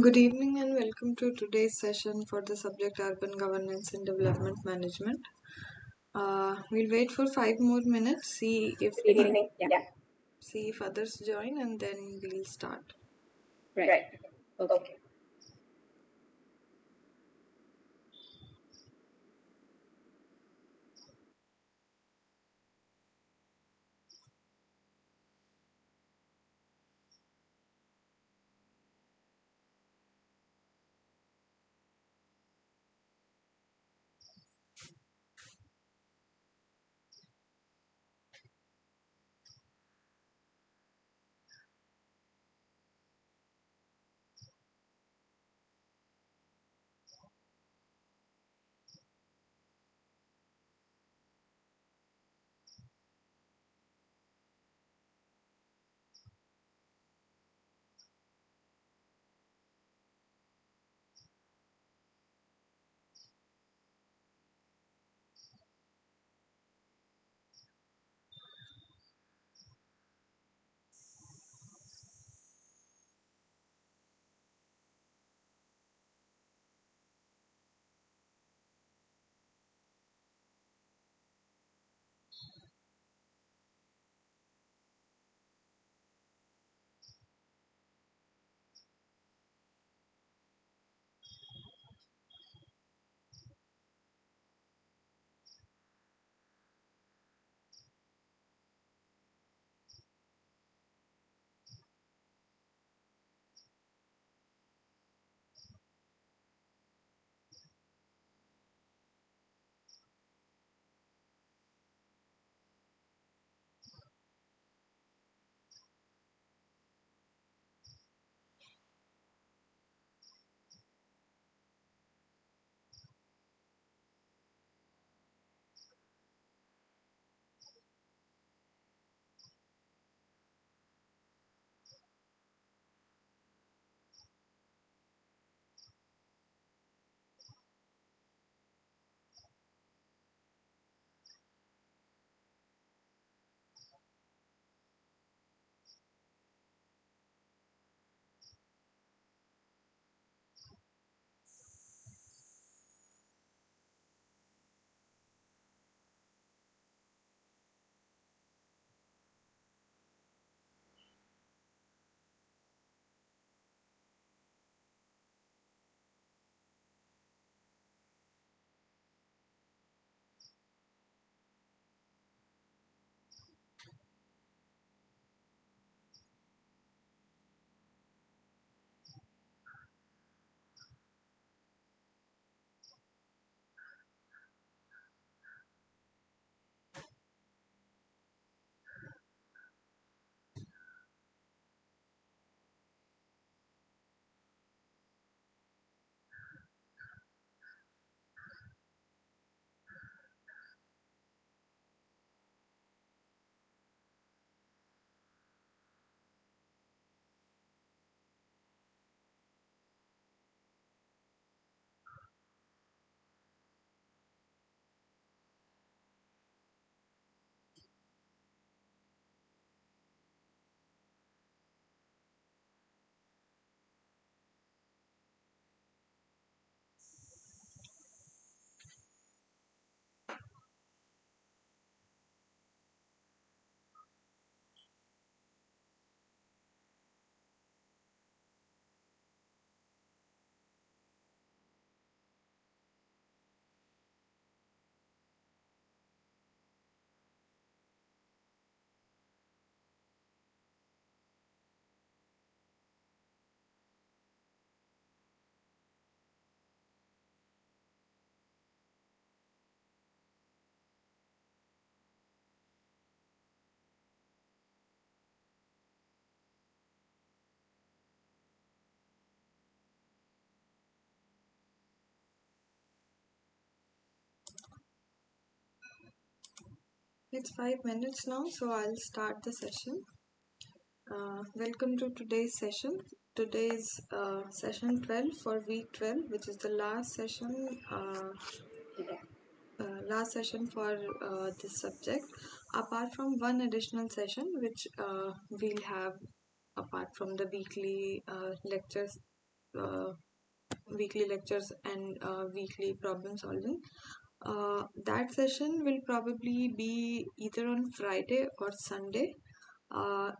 Good evening and welcome to today's session for the subject Urban Governance and Development Management. We'll wait for 5 more minutes, see if others join, and then we'll start. Right. Okay. It's 5 minutes now, so I'll start the session. Welcome to today's session. Today's session 12 for week 12, which is the last session for this subject, apart from one additional session which we'll have apart from the weekly lectures weekly lectures and weekly problem solving. That session will probably be either on Friday or Sunday. Uh,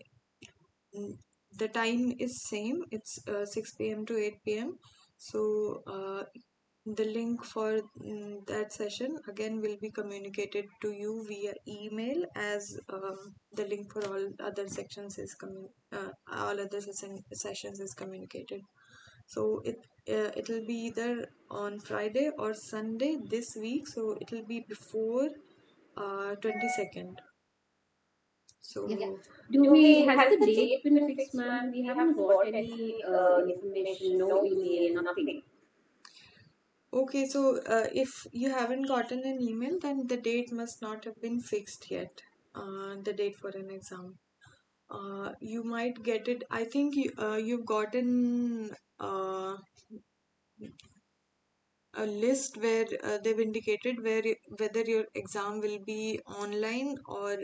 the time is same. It's 6 p.m. to 8 p.m. So the link for that session again will be communicated to you via email, as the link for all other sections is all other sessions is communicated. So it'll be either on Friday or Sunday this week. So it'll be before 22nd. Yeah. So Has the date been fixed, ma'am? We haven't got any information, no email, nothing. okay, so if you haven't gotten an email, then the date must not have been fixed yet. The date for an exam. You might get it. I think you've gotten a list where they've indicated whether your exam will be online or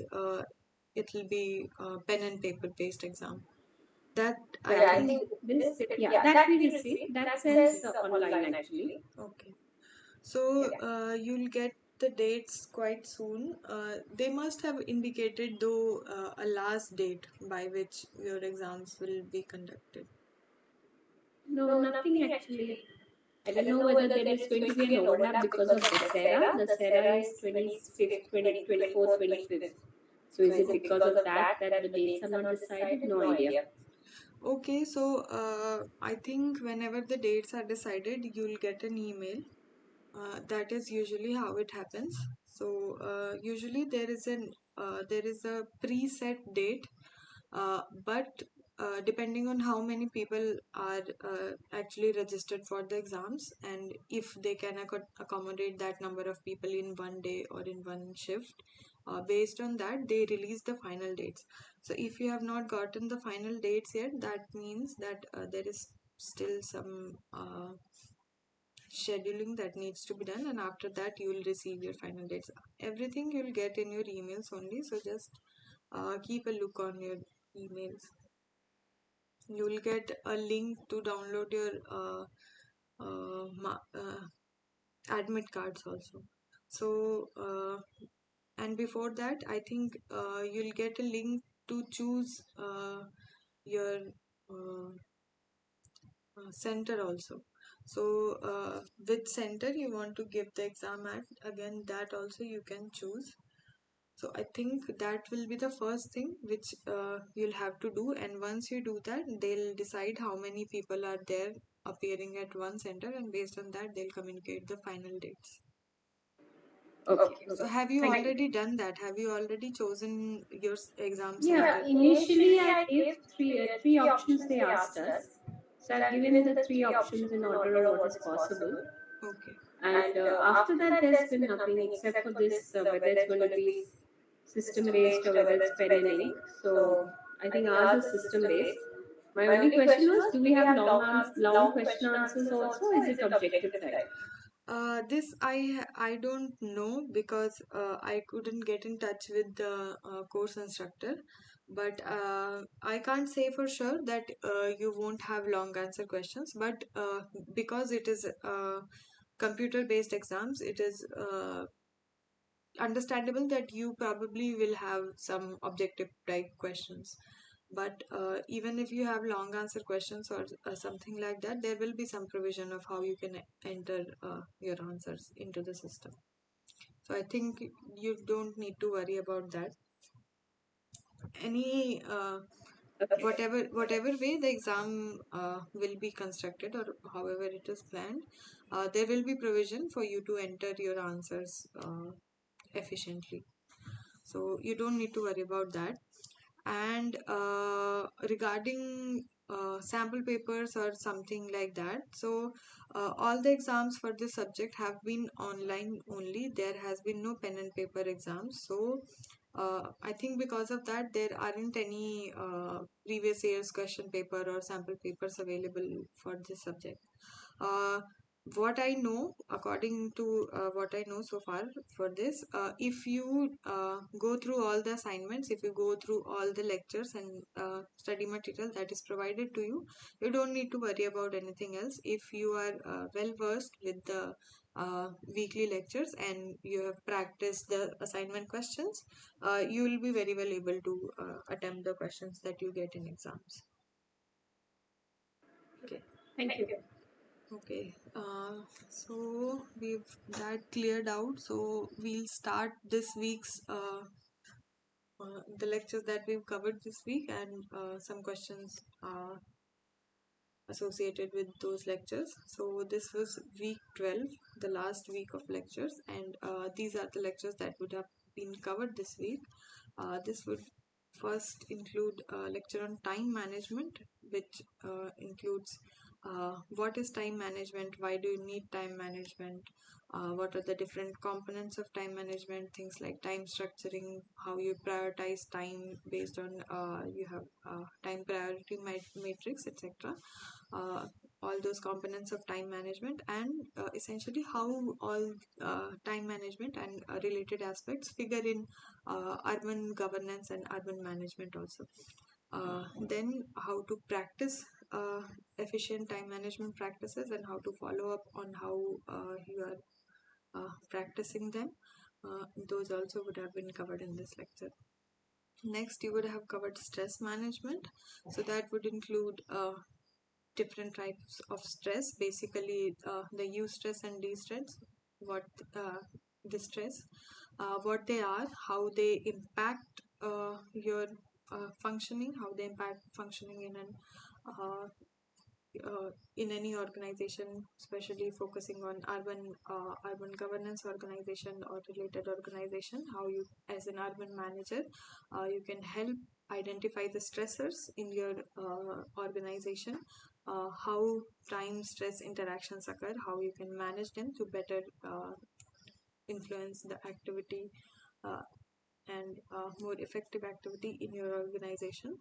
it'll be pen and paper based exam. That I Yeah, I think. think that we received. That says online actually. Okay. So you'll get the dates quite soon. They must have indicated though a last date by which your exams will be conducted. No, nothing actually. I don't know whether there is going to be an overlap because of Dasera. Dasera is 25th, 24th, 25th. So is it because of that that the dates are not decided? No idea. Okay, so I think whenever the dates are decided, you'll get an email. That is usually how it happens. So usually there is a preset date, but depending on how many people are actually registered for the exams, and if they can accommodate that number of people in one day or in one shift, based on that they release the final dates. So if you have not gotten the final dates yet, that means that there is still some scheduling that needs to be done, and after that you will receive your final dates. Everything you'll get in your emails only, so just keep a look on your emails. You will get a link to download your admit cards also. So and before that I think you'll get a link to choose your uh, center also. So which center you want to give the exam at, again that also you can choose. So I think that will be the first thing which you'll have to do, and once you do that they'll decide how many people are there appearing at one center, and based on that they'll communicate the final dates. Okay. So Okay. have you Thank you. already done that? Have you already chosen your exam Yeah, center? initially I gave three options they asked us. So I've given the three options in order of what is possible. Okay. And after that, there's been nothing except for this whether it's going to be system based or whether it's pen and ink. So I think ours is system based. My only question was, do we have long question answers also? Or is it objective type? This I don't know because I couldn't get in touch with the course instructor, but I can't say for sure that you won't have long answer questions. But because it is computer based exams, it is understandable that you probably will have some objective type questions. But even if you have long answer questions or something like that, there will be some provision of how you can enter your answers into the system. So I think you don't need to worry about that. Any Okay. whatever way the exam will be constructed or however it is planned, there will be provision for you to enter your answers efficiently. So you don't need to worry about that. And regarding sample papers or something like that, so all the exams for this subject have been online only. There has been no pen and paper exams. So I think because of that there aren't any previous year's question paper or sample papers available for this subject. uh, what I know, according to what I know so far for this, if you go through all the assignments, if you go through all the lectures and study material that is provided to you, you don't need to worry about anything else. If you are well versed with the weekly lectures and you have practiced the assignment questions, you will be very well able to attempt the questions that you get in exams. Okay. Thank you. Okay, so we've that cleared out. So we'll start this week's the lectures that we've covered this week and some questions associated with those lectures. So this was week 12, the last week of lectures, and these are the lectures that would have been covered this week. This would first include a lecture on time management, which includes what is time management, why do you need time management, what are the different components of time management, things like time structuring, how you prioritize time based on you have time priority matrix, etc. uh, all those components of time management, and essentially how all time management and related aspects figure in urban governance and urban management also. Then how to practice efficient time management practices and how to follow up on how you are practicing them. Those also would have been covered in this lecture. Next, you would have covered stress management. So that would include different types of stress, basically the U stress and D stress, what the stress, what they are, how they impact your functioning, how they impact functioning uh, in any organization, especially focusing on urban governance organization or related organization. How you, as an urban manager, you can help identify the stressors in your organization, how time stress interactions occur, how you can manage them to better influence the activity uh, and more effective activity in your organization.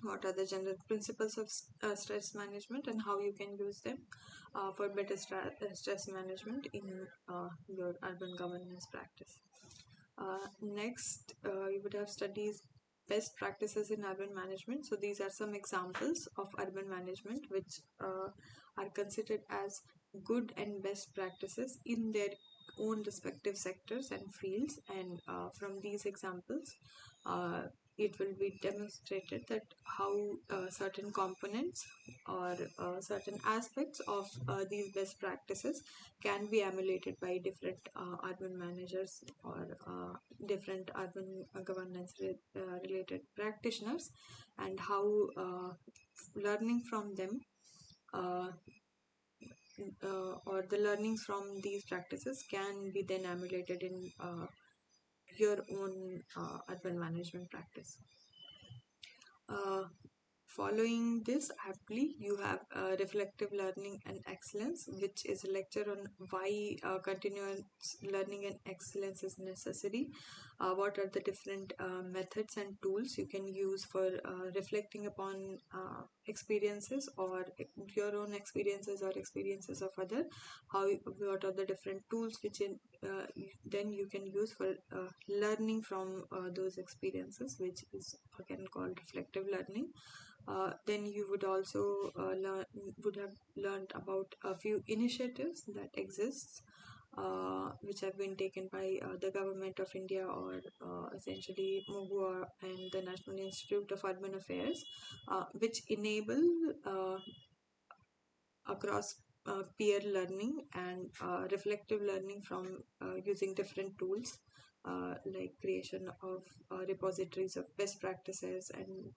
What are the general principles of stress management and how you can use them for better stress management in your urban governance practice. Next, you would have studies best practices in urban management. So these are some examples of urban management which are considered as good and best practices in their own respective sectors and fields. And from these examples, uh, it will be demonstrated that how certain components or certain aspects of these best practices can be emulated by different urban managers or different urban governance related practitioners, and how learning from them uh, or the learnings from these practices can be then emulated in your own urban management practice. Uh, Following this, aptly, you have reflective learning and excellence, which is a lecture on why continuous learning and excellence is necessary. What are the different methods and tools you can use for reflecting upon experiences or your own experiences or experiences of other? What are the different tools which then you can use for learning from those experiences, which is again called reflective learning. Then you would also would have learned about a few initiatives that exist, which have been taken by the government of India or essentially MOHUA and the National Institute of Urban Affairs, which enable across peer learning and reflective learning from using different tools, like creation of repositories of best practices and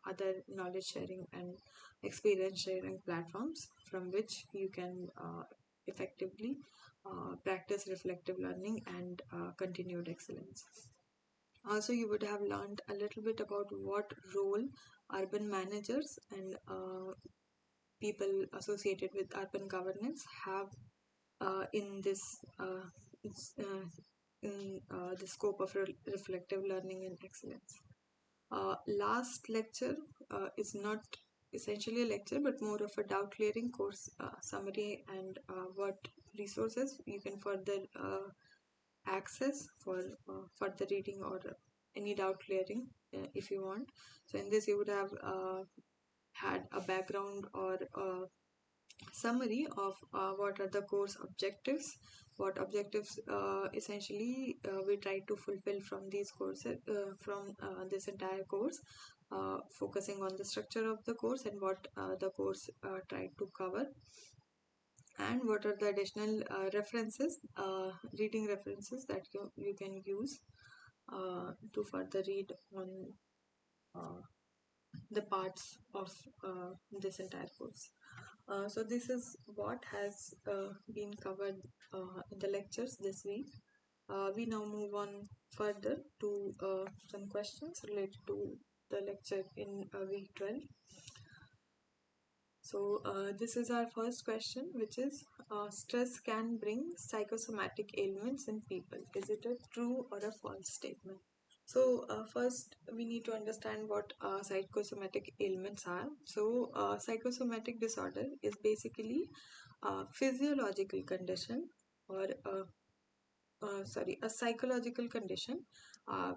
other knowledge sharing and experience sharing platforms from which you can effectively practice reflective learning and continued excellence. Also, you would have learned a little bit about what role urban managers and people associated with urban governance have in this in the scope of reflective learning and excellence. Last lecture is not essentially a lecture, but more of a doubt clearing course summary and what resources you can further access for further reading or any doubt clearing if you want. So in this you would have had a background or summary of what are the course objectives, what objectives essentially we try to fulfill from these courses, from this entire course, focusing on the structure of the course and what the course tried to cover, and what are the additional references, reading references that you can use to further read on uh, the parts of this entire course. So this is what has been covered in the lectures this week. We now move on further to some questions related to the lecture in week 12. So this is our first question, which is stress can bring psychosomatic ailments in people. Is it a true or a false statement? So first we need to understand what psychosomatic ailments are. So psychosomatic disorder is basically a physiological condition or a psychological condition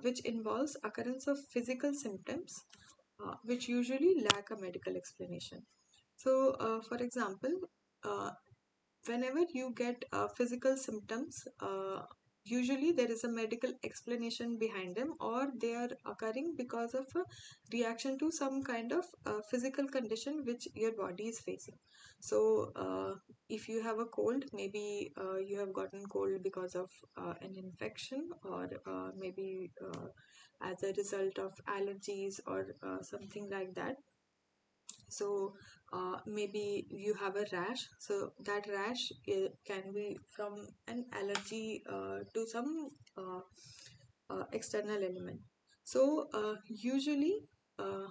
which involves occurrence of physical symptoms which usually lack a medical explanation. So, for example, uh, whenever you get physical symptoms, usually there is a medical explanation behind them, or they are occurring because of a reaction to some kind of physical condition which your body is facing. So, if you have a cold, maybe you have gotten cold because of an infection, or maybe as a result of allergies or something like that. So maybe you have a rash, so that rash can be from an allergy to some external element. So usually uh,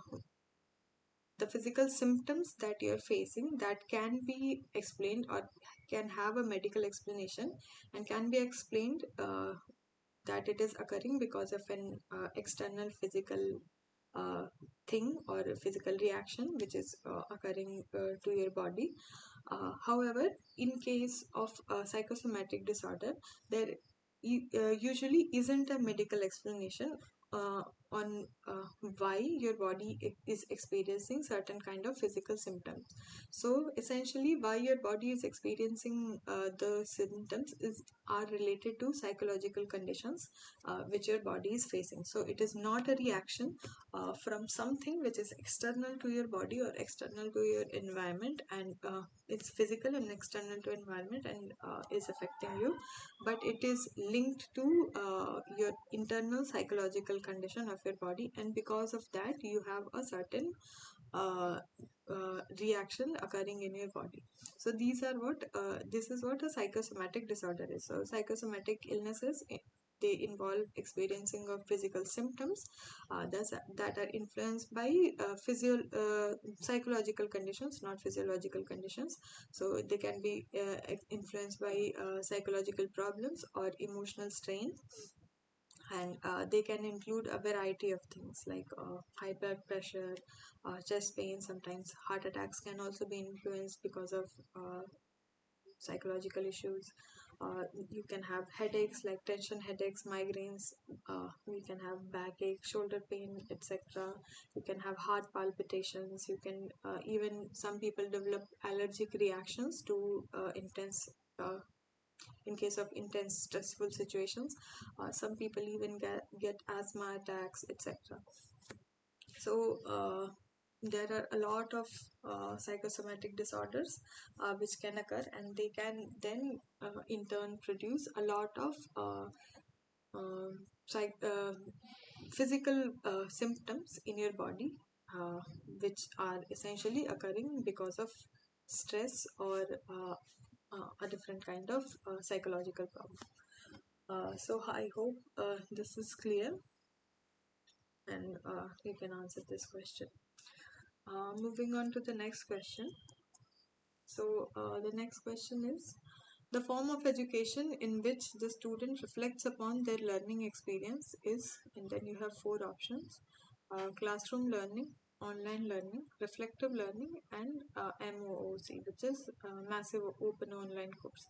the physical symptoms that you're facing that can be explained or can have a medical explanation and can be explained that it is occurring because of an external physical uh, thing or a physical reaction which is occurring to your body. However, in case of psychosomatic disorder, there usually isn't a medical explanation uh, on why your body is experiencing certain kind of physical symptoms. So essentially, why your body is experiencing the symptoms is are related to psychological conditions which your body is facing. So it is not a reaction from something which is external to your body or external to your environment, and it's physical and external to environment and is affecting you, but it is linked to your internal psychological condition of your body, and because of that you have a certain uh, reaction occurring in your body. So these are what this is what a psychosomatic disorder is. So psychosomatic illnesses, they involve experiencing of physical symptoms that are influenced by psychological conditions, not physiological conditions. So they can be influenced by psychological problems or emotional strain, and they can include a variety of things like high blood pressure, chest pain. Sometimes heart attacks can also be influenced because of psychological issues. You can have headaches like tension headaches, migraines. You can have backache, shoulder pain, etc. You can have heart palpitations. You can even some people develop allergic reactions to intense. In case of intense stressful situations, some people even get asthma attacks, etc. So there are a lot of psychosomatic disorders which can occur, and they can then in turn produce a lot of uh, psych- uh, physical symptoms in your body, uh, which are essentially occurring because of stress or a different kind of psychological problem. So I hope this is clear, and you can answer this question. Moving on to the next question. So the next question is the form of education in which the student reflects upon their learning experience is, and then you have four options: classroom learning, online learning, reflective learning, and MOOC, which is massive open online courses.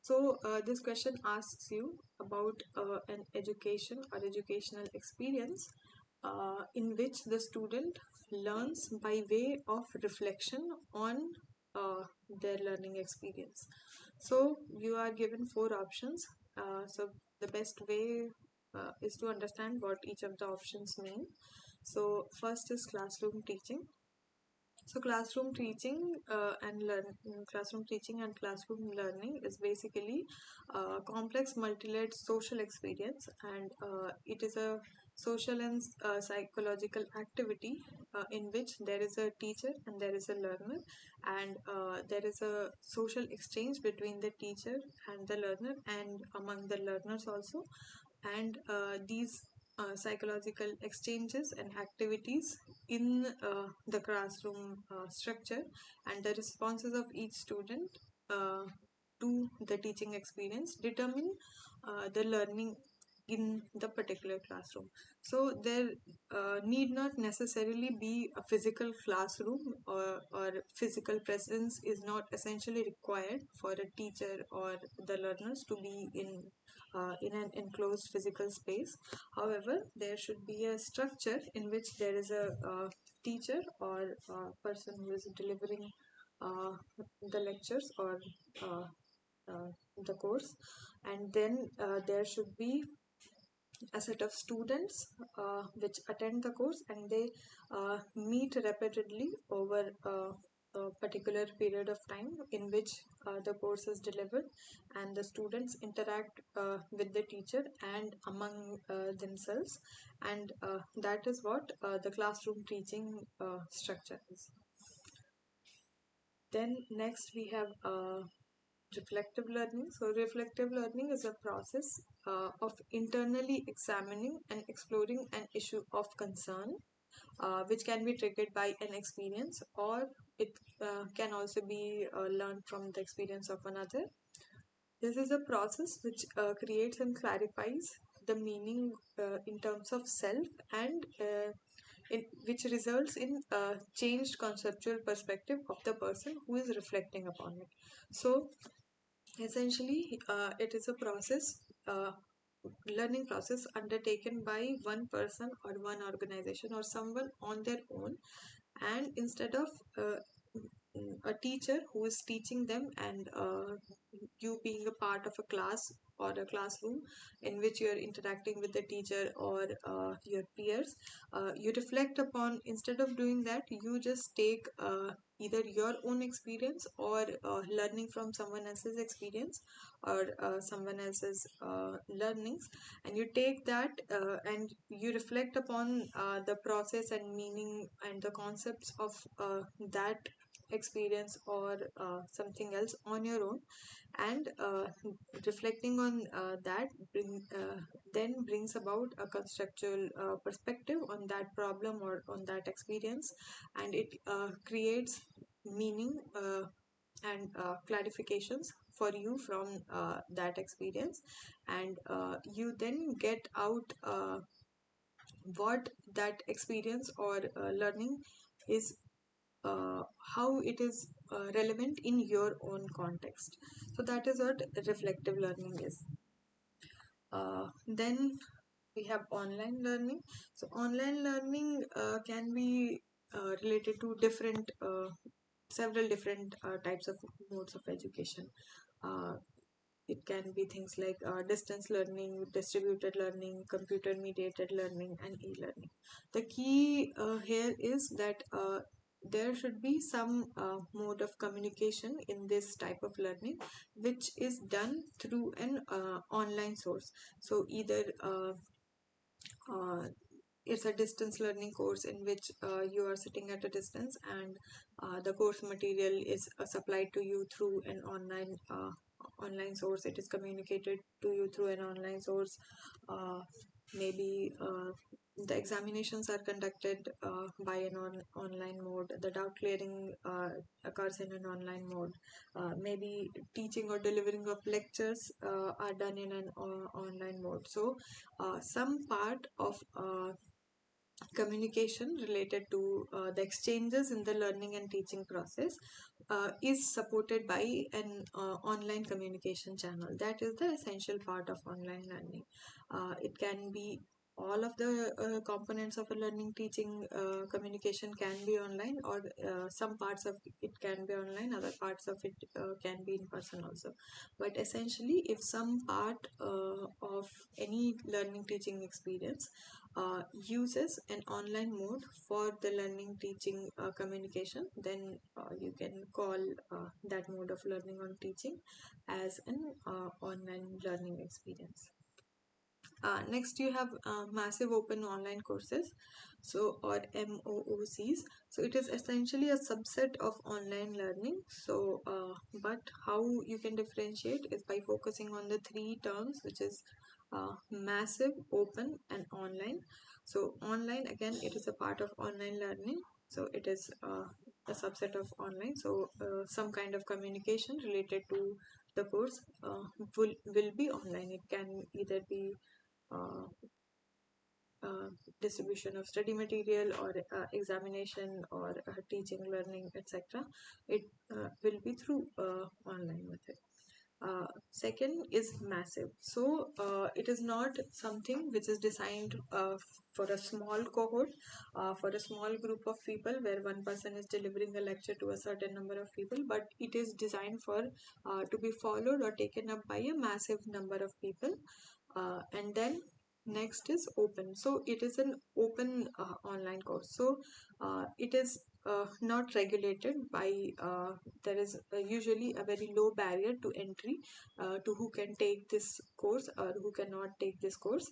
So, this question asks you about an education or educational experience in which the student learns by way of reflection on their learning experience. So, you are given four options. So, the best way is to understand what each of the options mean. So, first is classroom teaching. So classroom teaching and classroom learning is basically a complex multi-layered social experience, and it is a social and psychological activity in which there is a teacher and there is a learner, and there is a social exchange between the teacher and the learner and among the learners also, and these psychological exchanges and activities in the classroom structure and the responses of each student uh, to the teaching experience determine the learning in the particular classroom. So there need not necessarily be a physical classroom, or physical presence is not essentially required for a teacher or the learners to be in an enclosed physical space. However, there should be a structure in which there is a teacher or person who is delivering uh, the lectures or uh, uh, the course, and then there should be a set of students which attend the course, and they meet repeatedly over a particular period of time in which the course is delivered, and the students interact with the teacher and among themselves, and that is what the classroom teaching structure is. Then next we have reflective learning. So reflective learning is a process of internally examining and exploring an issue of concern, which can be triggered by an experience, or it can also be learned from the experience of another. This is a process which creates and clarifies the meaning in terms of self, and which results in a changed conceptual perspective of the person who is reflecting upon it. So essentially, it is a process, learning process undertaken by one person or one organization or someone on their own, and instead of a teacher who is teaching them, and you being a part of a class or a classroom in which you are interacting with the teacher or your peers, you reflect upon, instead of doing that, you just take either your own experience or learning from someone else's experience or someone else's learnings, and you take that and you reflect upon the process and meaning and the concepts of that experience or something else on your own, and reflecting on that then brings about a conceptual perspective on that problem or on that experience, and it creates meaning and clarifications for you from that experience, and you then get out what that experience or learning is, how it is relevant in your own context. So that is what reflective learning is. Then we have online learning. So online learning can be related to several different types of modes of education. Uh, it can be things like distance learning, distributed learning, computer mediated learning, and e-learning. The key here is that there should be some mode of communication in this type of learning, which is done through an online source. So either uh, it's a distance learning course in which you are sitting at a distance, and the course material is supplied to you through an online source. It is communicated to you through an online source. Maybe the examinations are conducted by an online mode. The doubt clearing occurs in an online mode. Maybe teaching or delivering of lectures are done in an online mode. So some part of communication related to the exchanges in the learning and teaching process is supported by an online communication channel. That is the essential part of online learning. It can be all of the components of a learning teaching communication can be online, or some parts of it can be online, other parts of it can be in person also. But essentially, if some part of any learning teaching experience uses an online mode for the learning teaching communication, then you can call that mode of learning or teaching as an online learning experience. Next, you have massive open online courses, so or MOOCs. So it is essentially a subset of online learning. So, but how you can differentiate is by focusing on the three terms, which is massive, open, and online. So online, again, it is a part of online learning. So it is a subset of online. So some kind of communication related to the course will be online. It can either be uh, uh, distribution of study material, or examination, or teaching, learning, etc. It will be through online method. Second is massive. So it is not something which is designed for a small cohort, for a small group of people where one person is delivering a lecture to a certain number of people, but it is designed for to be followed or taken up by a massive number of people. And then next is open. So it is an open online course. So it is not regulated by there is usually a very low barrier to entry to who can take this course or who cannot take this course.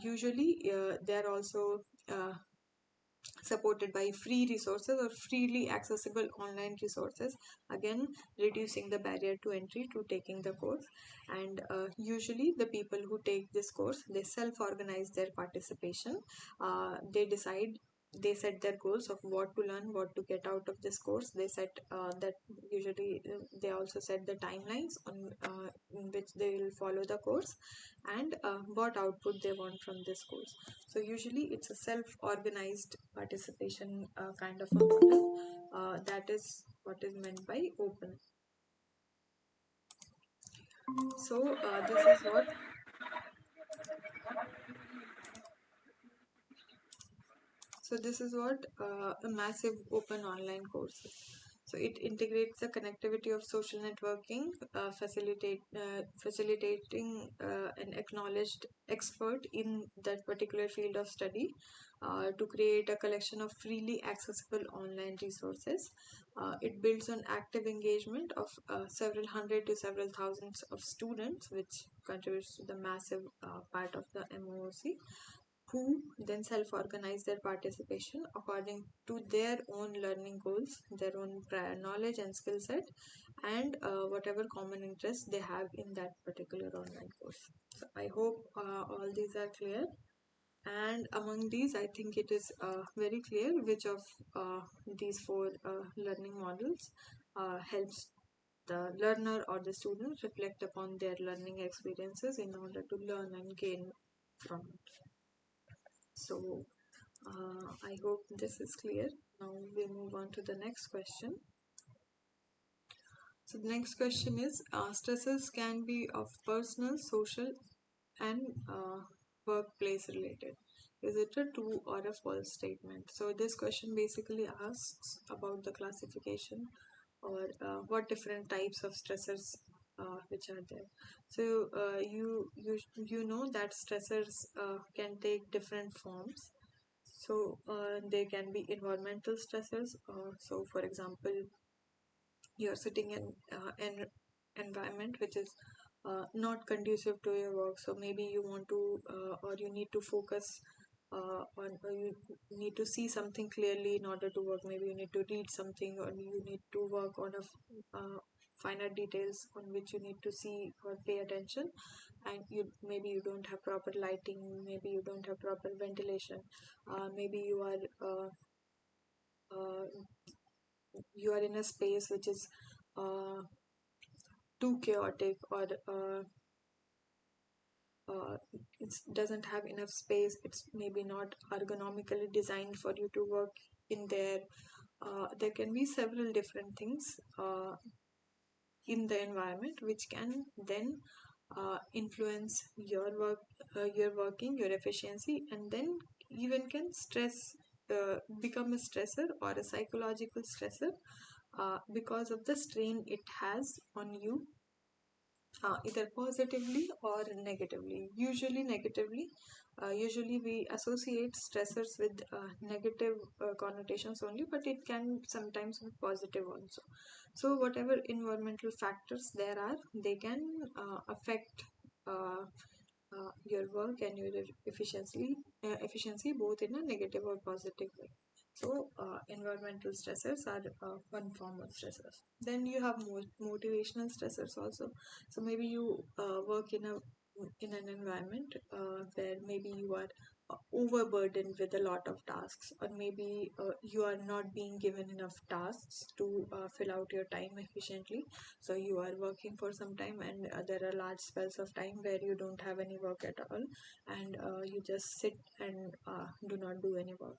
Usually they are also supported by free resources or freely accessible online resources, again reducing the barrier to entry to taking the course. And usually the people who take this course, they self-organize their participation. They set their goals of what to learn, what to get out of this course. They set that usually they also set the timelines on in which they will follow the course, and what output they want from this course. So usually it's a self-organized participation kind of a model. That is what is meant by open. So this is what a massive open online course is. So it integrates the connectivity of social networking, facilitating an acknowledged expert in that particular field of study to create a collection of freely accessible online resources. It builds on active engagement of several hundred to several thousands of students, which contributes to the massive part of the MOOC, who then self-organize their participation according to their own learning goals, their own prior knowledge and skill set, and whatever common interests they have in that particular online course. So I hope all these are clear. And among these, I think it is very clear which of these four learning models helps the learner or the student reflect upon their learning experiences in order to learn and gain from it. So I hope this is clear. Now we move on to the next question. So the next question is, stresses can be of personal, social, and workplace related. Is it a true or a false statement? So this question basically asks about the classification, or what different types of stressors which are there. So you know that stressors can take different forms. So there can be environmental stressors. So for example, you're sitting in an environment which is not conducive to your work. So maybe you want to or you need to focus on, or you need to see something clearly in order to work. Maybe you need to read something, or you need to work on finer details on which you need to see or pay attention, and you don't have proper lighting, maybe you don't have proper ventilation, maybe uh, you are in a space which is uh, too chaotic, it doesn't have enough space, it's maybe not ergonomically designed for you to work in there. There can be several different things in the environment which can then influence your working, your efficiency, and then even can become a stressor or a psychological stressor because of the strain it has on you, either positively or negatively. Usually negatively. Usually we associate stressors with negative connotations only, but it can sometimes be positive also. So whatever environmental factors there are, they can affect your work and your efficiency both in a negative or positive way. So environmental stressors are one form of stressors. Then you have motivational stressors also. So maybe you work in an environment where maybe you are overburdened with a lot of tasks, or maybe you are not being given enough tasks to fill out your time efficiently. So you are working for some time, and there are large spells of time where you don't have any work at all, and you just sit and do not do any work.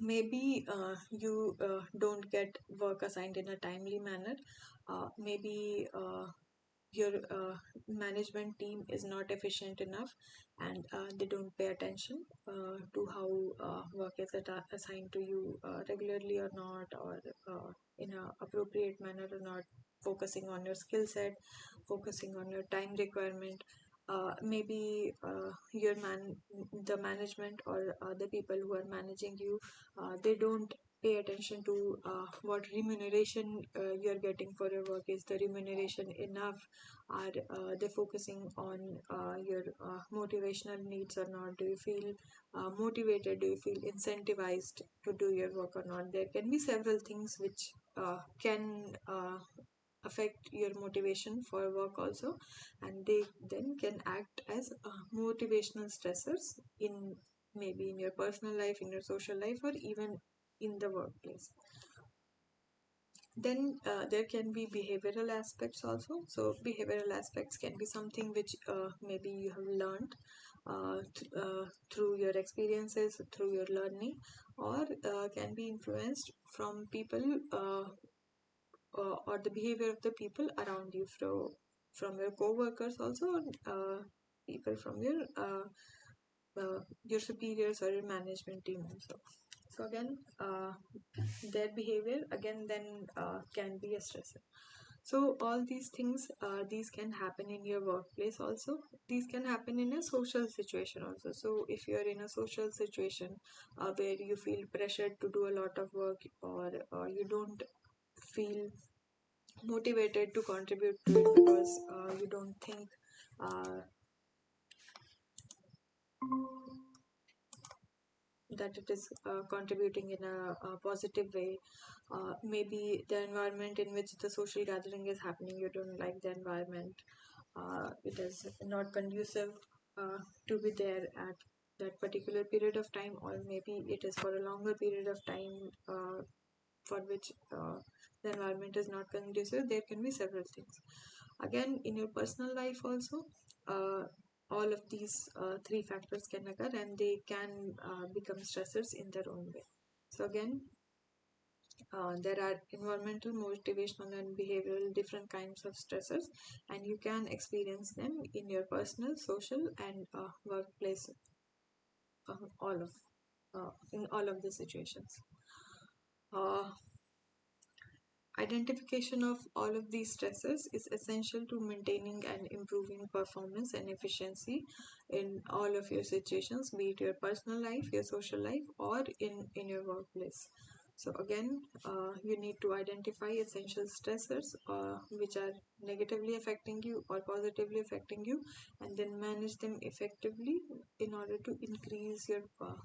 Maybe you don't get work assigned in a timely manner. Maybe your management team is not efficient enough, and they don't pay attention to how work is assigned to you regularly or not, or in a appropriate manner or not, focusing on your skill set, focusing on your time requirement. Maybe the management or the people who are managing you, they don't pay attention to what remuneration you're getting for your work. Is the remuneration enough? Are they focusing on your motivational needs or not? Do you feel motivated? Do you feel incentivized to do your work or not? There can be several things which can affect your motivation for work also, and they then can act as motivational stressors in maybe in your personal life, in your social life, or even in the workplace. Then there can be behavioral aspects also. So behavioral aspects can be something which maybe you have learned through your experiences, through your learning, or can be influenced from people, or the behavior of the people around you, from your co-workers also, or people from your superiors or your management team also. So again, their behavior again then can be a stressor. So all these things, these can happen in your workplace also. These can happen in a social situation also. So if you are in a social situation where you feel pressured to do a lot of work, or you don't feel motivated to contribute to it because you don't think uh, that it is contributing in a positive way. Maybe the environment in which the social gathering is happening, you don't like the environment. It is not conducive to be there at that particular period of time, or maybe it is for a longer period of time for which the environment is not conducive. There can be several things. Again, in your personal life also, uh, all of these three factors can occur, and they can become stressors in their own way. So again, there are environmental, motivational, and behavioral different kinds of stressors, and you can experience them in your personal, social, and workplace, all of in all of the situations. Uh, Identification of all of these stresses is essential to maintaining and improving performance and efficiency in all of your situations, be it your personal life, your social life, or in your workplace. So again, you need to identify essential stressors which are negatively affecting you or positively affecting you, and then manage them effectively in order to increase your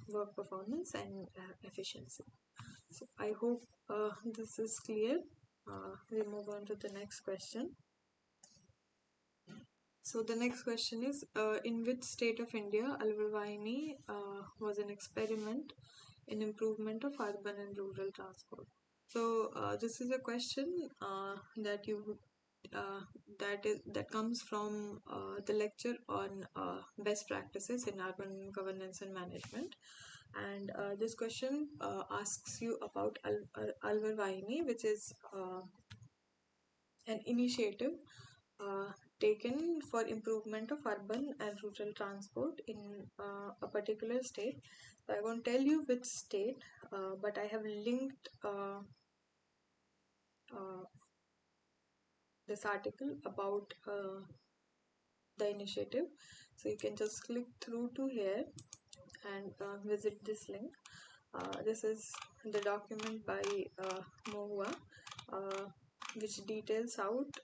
work performance and efficiency. So I hope this is clear. We move on to the next question. So the next question is, in which state of India Alvarvini was an experiment in improvement of urban and rural transport? So this is a question that you that comes from the lecture on best practices in urban governance and management. And this question asks you about Alvar Vahini, which is an initiative uh, taken for improvement of urban and rural transport in a particular state. So I won't tell you which state, but I have linked uh, this article about the initiative. So you can just click through to here and visit this link. This is the document by Mohua, uh, which details out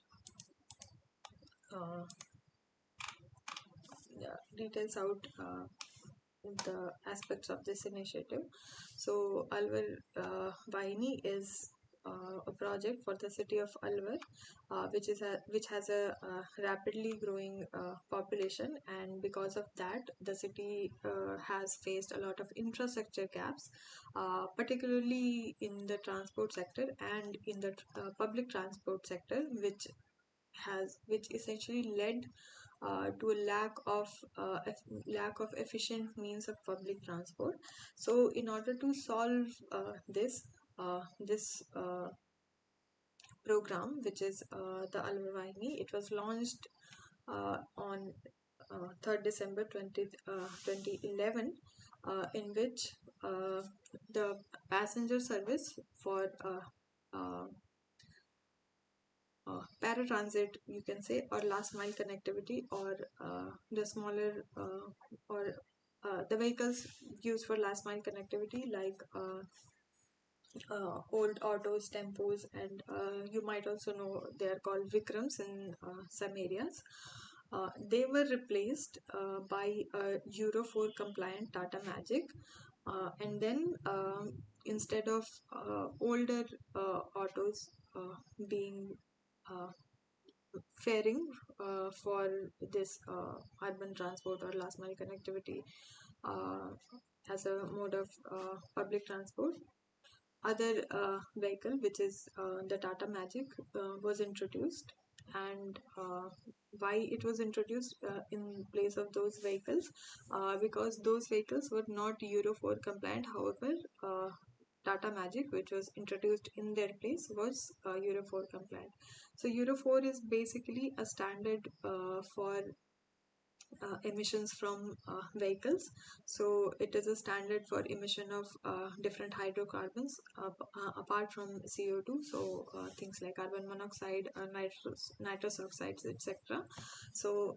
uh, yeah, details out the aspects of this initiative. So Alvar Vaini is a project for the city of Alvar, which has a rapidly growing population, and because of that, the city has faced a lot of infrastructure gaps, particularly in the transport sector and in the public transport sector, which essentially led to a lack of efficient means of public transport. So, in order to solve this program, which is the Alvavani, it was launched on 3rd December 2011, in which the passenger service for paratransit, you can say, or last mile connectivity, or the smaller or the vehicles used for last mile connectivity, like old autos, tempos, and you might also know they are called Vikrams in some areas. They were replaced by a Euro 4 compliant Tata Magic, and then instead of older autos being uh, faring for this urban transport or last mile connectivity uh, as a mode of public transport, other vehicle, which is the Tata Magic, was introduced. And why it was introduced in place of those vehicles? Because those vehicles were not Euro 4 compliant. However, Tata Magic, which was introduced in their place, was Euro 4 compliant. So Euro 4 is basically a standard for emissions from vehicles. So it is a standard for emission of different hydrocarbons apart from CO2. So things like carbon monoxide, nitrous oxides, etc. So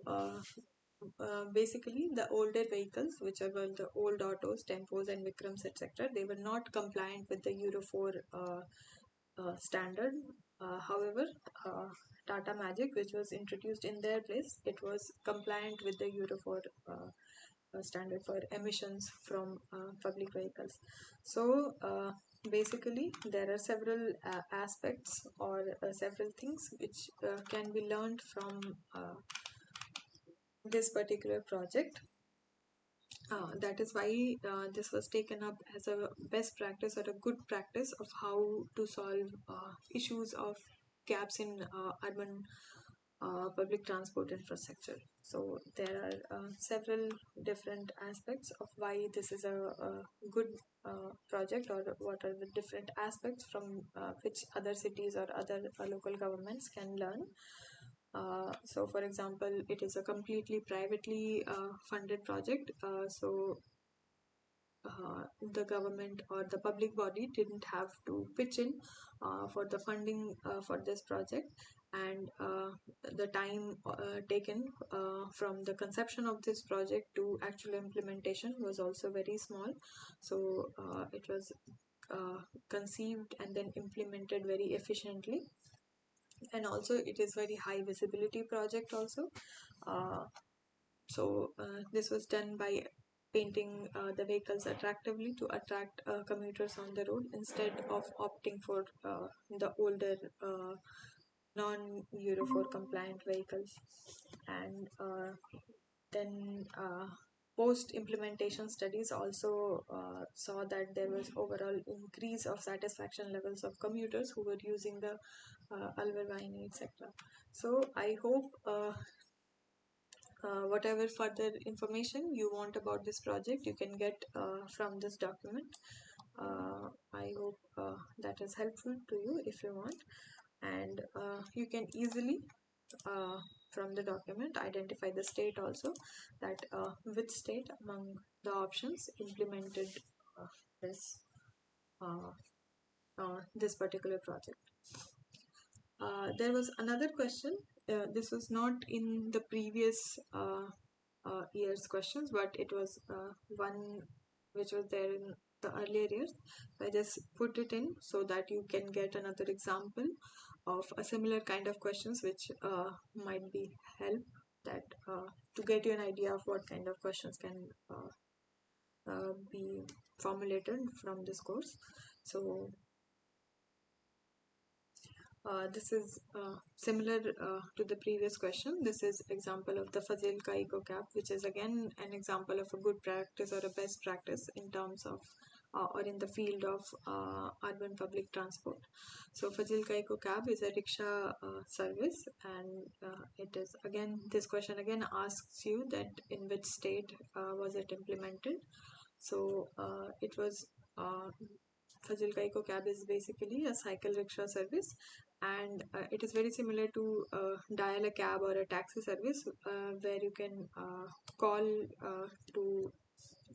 basically, the older vehicles, which are the old autos, tempos, and Vikrams, etc., they were not compliant with the Euro 4 standard. However, uh, Tata Magic, which was introduced in their place, it was compliant with the Euro 4 standard for emissions from public vehicles. So, basically, there are several aspects or several things which can be learned from this particular project. That is why this was taken up as a best practice or a good practice of how to solve issues of gaps in urban public transport infrastructure. So there are several different aspects of why this is a good project, or what are the different aspects from which other cities or other local governments can learn. So, for example, it is a completely privately funded project. The government or the public body didn't have to pitch in for the funding for this project, and the time taken from the conception of this project to actual implementation was also very small. So it was conceived and then implemented very efficiently, and also it is very high visibility project also. This was done by painting the vehicles attractively to attract commuters on the road, instead of opting for the older non Euro 4 compliant vehicles. And then post-implementation studies also saw that there was overall increase of satisfaction levels of commuters who were using the Alvarvine, etc. So I hope whatever further information you want about this project, you can get from this document. I hope that is helpful to you if you want, and you can easily uh, from the document identify the state also, that which state among the options implemented uh, this uh, this particular project. There was another question. This was not in the previous year's questions, but it was one which was there in the earlier years. I just put it in so that you can get another example of a similar kind of questions, which might be help that to get you an idea of what kind of questions can be formulated from this course. So this is similar to the previous question. This is example of the Fazil Ka Eco Cap, which is again an example of a good practice or a best practice in terms of or in the field of urban public transport. So Fazil Ka Eco Cab is a rickshaw service, and it is again, this question again asks you that in which state was it implemented. So it was Fazil Ka Eco Cab is basically a cycle rickshaw service, and it is very similar to dial a cab or a taxi service, where you can call to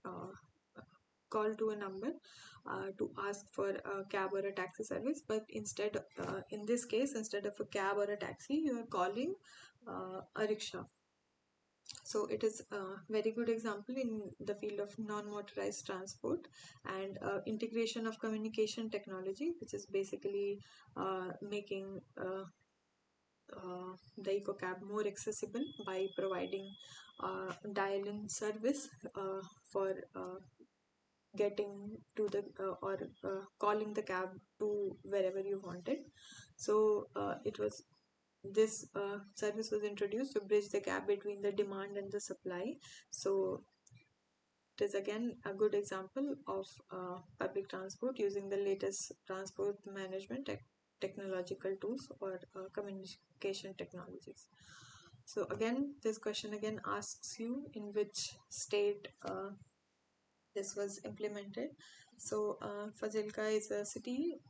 uh, call to a number to ask for a cab or a taxi service. But instead, in this case, instead of a cab or a taxi, you are calling a rickshaw. So it is a very good example in the field of non-motorized transport and integration of communication technology, which is basically making the EcoCab more accessible by providing dial-in service for getting to the or calling the cab to wherever you wanted. So it was this service was introduced to bridge the gap between the demand and the supply. So it is again a good example of public transport using the latest transport management technological tools or communication technologies. So again, this question again asks you in which state this was implemented. So Fazilka is a city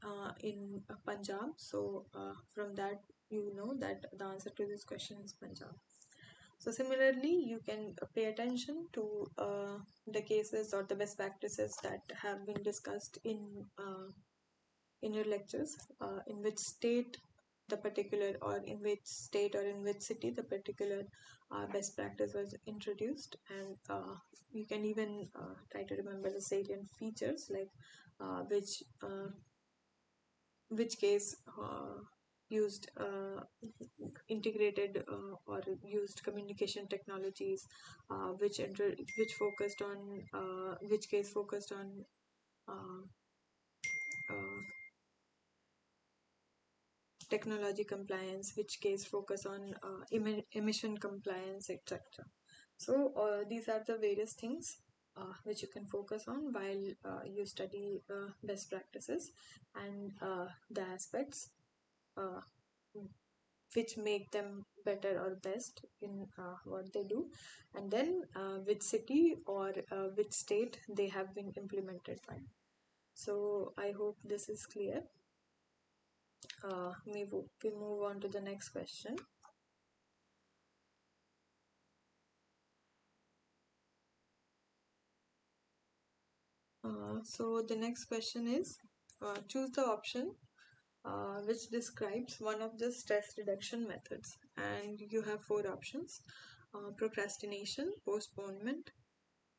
in Punjab. So from that you know that the answer to this question is Punjab. So similarly, you can pay attention to the cases or the best practices that have been discussed in your lectures, in which state the particular, or in which state or in which city the particular best practice was introduced, and you can even try to remember the salient features, like which case used integrated or used communication technologies, which focused on which case focused on uh, uh, technology compliance, which case focus on emission compliance, etc. So these are the various things which you can focus on while you study best practices and the aspects uh, which make them better or best in what they do, and then which city or which state they have been implemented by. So I hope this is clear. We move on to the next question. So the next question is, choose the option which describes one of the stress reduction methods, and you have four options: procrastination, postponement,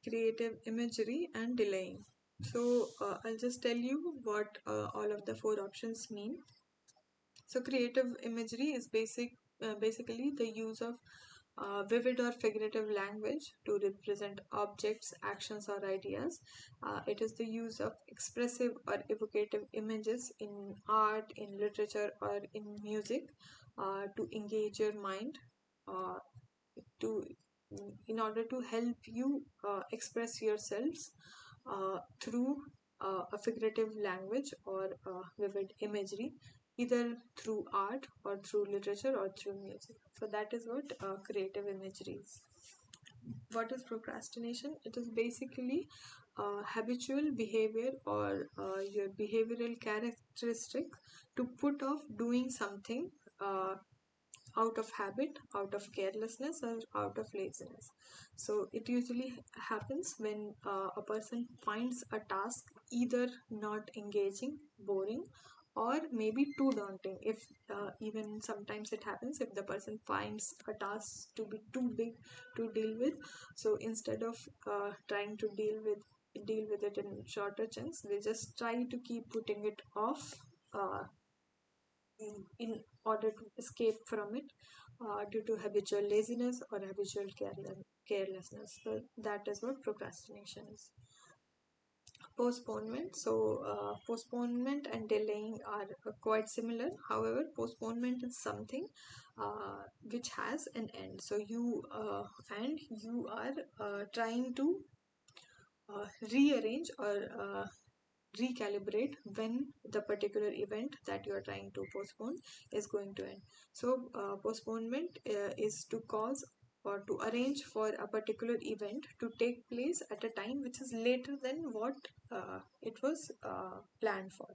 creative imagery, and delaying. So I'll just tell you what all of the four options mean. So creative imagery is basically the use of vivid or figurative language to represent objects, actions, or ideas. It is the use of expressive or evocative images in art, in literature, or in music to engage your mind, uh, to in order to help you express yourselves through a figurative language or vivid imagery, either through art or through literature or through music. So that is what creative imagery is. What is procrastination? It is basically habitual behavior or your behavioral characteristic to put off doing something out of habit, out of carelessness, or out of laziness. So it usually happens when a person finds a task either not engaging, boring, or maybe too daunting. If even sometimes it happens if the person finds a task to be too big to deal with, so instead of trying to deal with it in shorter chunks, they just try to keep putting it off uh, in order to escape from it due to habitual laziness or habitual carelessness. So that is what procrastination is. Postponement. So postponement and delaying are quite similar. However, postponement is something which has an end. So you are trying to rearrange or recalibrate when the particular event that you are trying to postpone is going to end. So postponement is to cause or to arrange for a particular event to take place at a time which is later than what it was planned for.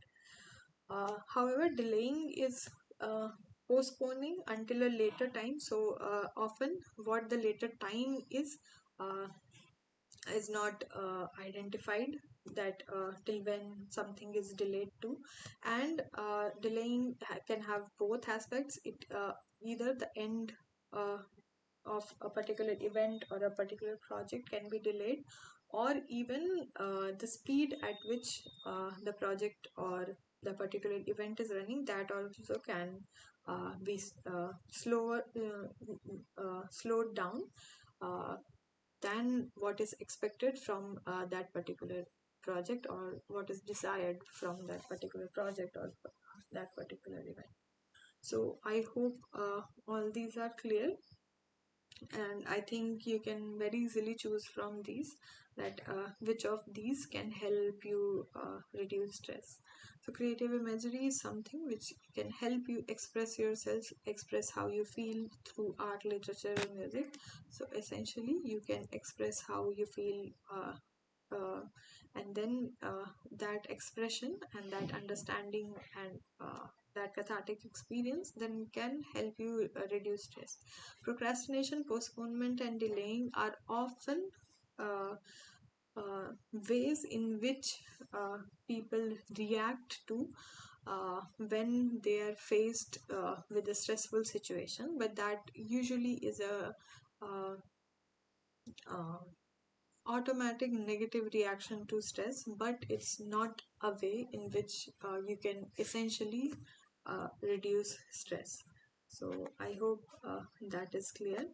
However, delaying is postponing until a later time. So often what the later time uh, is not identified, that till when something is delayed to. And delaying can have both aspects. It either the end uh, of a particular event or a particular project can be delayed, or even the speed at which the project or the particular event is running, that also can be slowed down uh, than what is expected from that particular project, or what is desired from that particular project or that particular event. So I hope all these are clear, and I think you can very easily choose from these that which of these can help you reduce stress. So creative imagery is something which can help you express yourself, express how you feel through art, literature, and music. So essentially you can express how you feel, uh, and then that expression and that understanding and that cathartic experience then can help you reduce stress. Procrastination, postponement, and delaying are often uh, uh, ways in which people react to when they are faced with a stressful situation, but that usually is a uh, uh, automatic negative reaction to stress, but it's not a way in which you can essentially reduce stress. So I hope that is clear.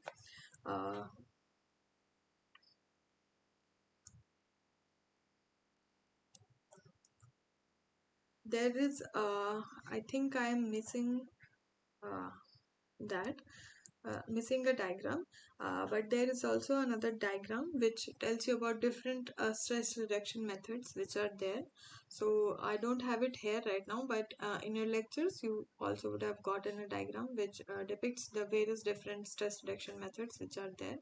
uh, there is I think I am missing uh, that missing a diagram, but there is also another diagram which tells you about different stress reduction methods which are there. So I don't have it here right now, but in your lectures you also would have gotten a diagram which depicts the various different stress reduction methods which are there.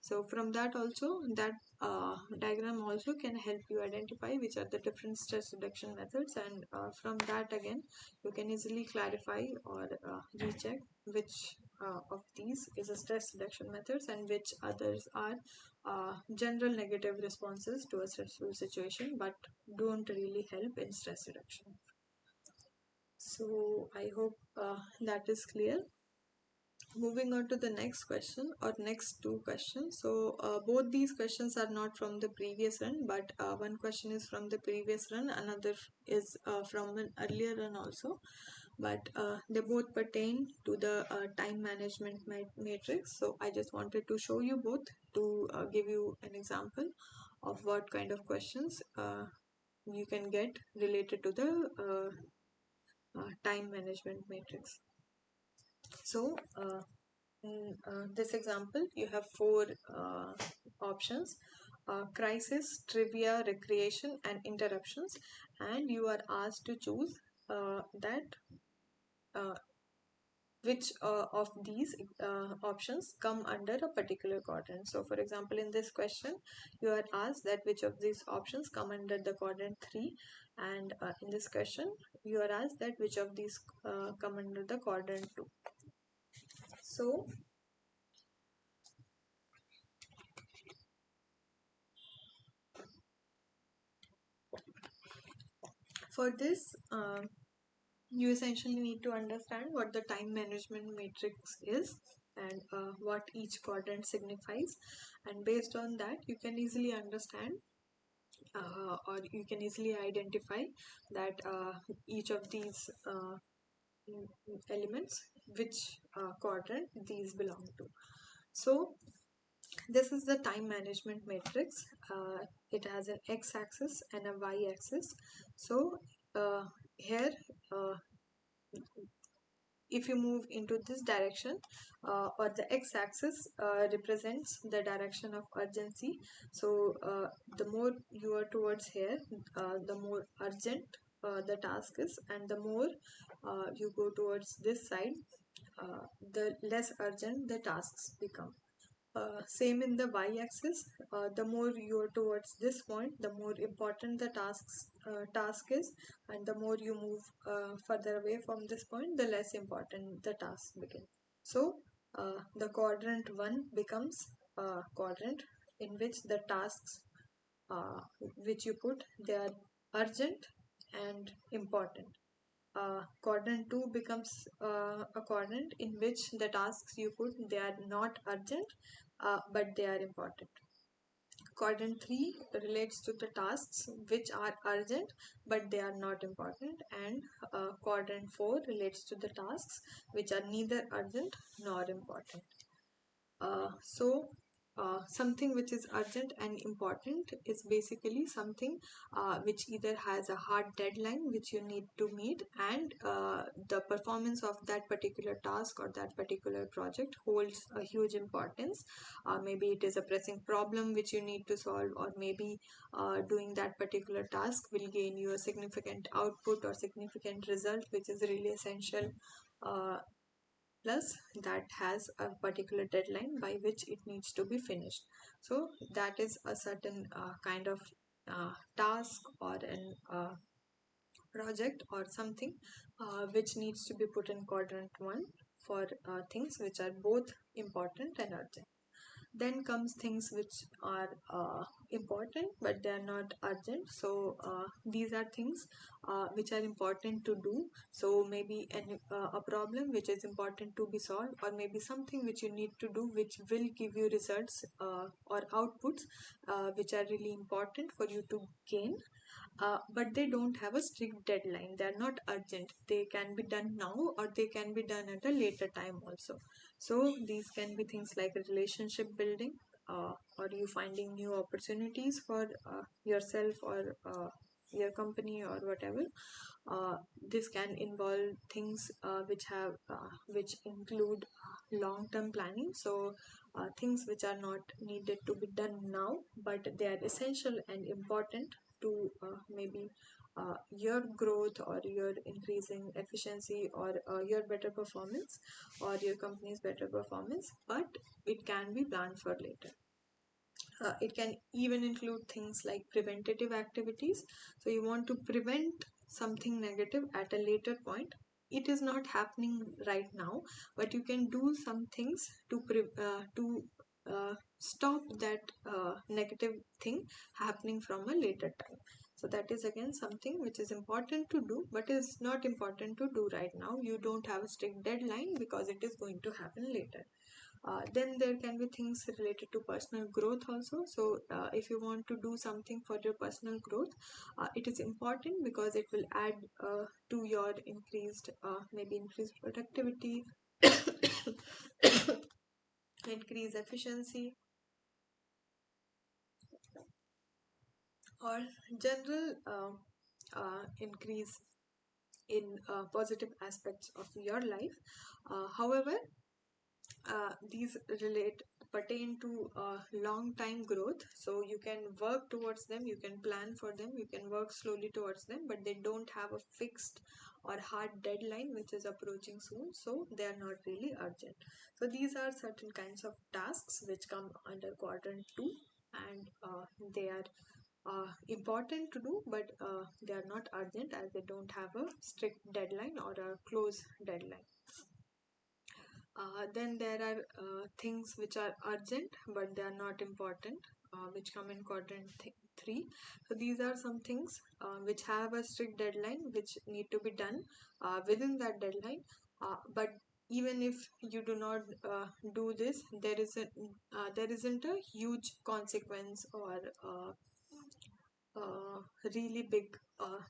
So from that also, that diagram also can help you identify which are the different stress reduction methods, and from that again you can easily clarify or recheck which of these is a stress reduction methods and which others are general negative responses to a stressful situation but don't really help in stress reduction. So I hope that is clear. Moving on to the next question or next two questions. So both these questions are not from the previous run, but one question is from the previous run, another is from an earlier run also, but they both pertain to the time management matrix. So I just wanted to show you both to give you an example of what kind of questions you can get related to the time management matrix. So in this example, you have four options: crisis, trivia, recreation, and interruptions, and you are asked to choose that uh, which of these options come under a particular quadrant. So, for example, in this question, you are asked that which of these options come under the quadrant 3, and in this question, you are asked that which of these come under the quadrant 2. So, for this, you essentially need to understand what the time management matrix is and what each quadrant signifies, and based on that you can easily understand or you can easily identify that each of these elements, which quadrant these belong to. So this is the time management matrix. It has an x-axis and a y-axis. So here if you move into this direction, or the x-axis represents the direction of urgency. So the more you are towards here, the more urgent the task is, and the more you go towards this side, the less urgent the tasks become. Same in the y-axis, the more you are towards this point, the more important the task is, and the more you move further away from this point, the less important the task begin. So the quadrant 1 becomes a quadrant in which the tasks which you put, they are urgent and important. Quadrant 2 becomes a quadrant in which the tasks you put, they are not urgent, but they are important. Quadrant 3 relates to the tasks which are urgent but they are not important, and quadrant 4 relates to the tasks which are neither urgent nor important. So something which is urgent and important is basically something which either has a hard deadline which you need to meet, and the performance of that particular task or that particular project holds a huge importance. Maybe it is a pressing problem which you need to solve, or maybe doing that particular task will gain you a significant output or significant result which is really essential, plus that has a particular deadline by which it needs to be finished. So that is a certain kind of task or an project or something which needs to be put in quadrant 1 for things which are both important and urgent. Then comes things which are important but they are not urgent. So these are things which are important to do. So maybe a problem which is important to be solved, or maybe something which you need to do which will give you results or outputs which are really important for you to gain, but they don't have a strict deadline. They are not urgent. They can be done now or they can be done at a later time also. So these can be things like relationship building, or you finding new opportunities for yourself or your company or whatever. This can involve things which include long-term planning. So things which are not needed to be done now, but they are essential and important to maybe your growth or your increasing efficiency or your better performance or your company's better performance, but it can be planned for later. It can even include things like preventative activities. So you want to prevent something negative at a later point. It is not happening right now, but you can do some things to stop that negative thing happening from a later time. So that is again something which is important to do, but is not important to do right now. You don't have a strict deadline because it is going to happen later. Then there can be things related to personal growth also. So if you want to do something for your personal growth, it is important because it will add to your maybe increased productivity, increase efficiency, or general increase in positive aspects of your life. However, these pertain to long time growth, so you can work towards them, you can plan for them, you can work slowly towards them, but they don't have a fixed or hard deadline which is approaching soon, so they are not really urgent. So these are certain kinds of tasks which come under quadrant 2, and they are important to do, but they are not urgent as they don't have a strict deadline or a close deadline. Then there are things which are urgent but they are not important, which come in quadrant 3. So these are some things which have a strict deadline, which need to be done within that deadline. But even if you do not do this, there isn't a huge consequence or really big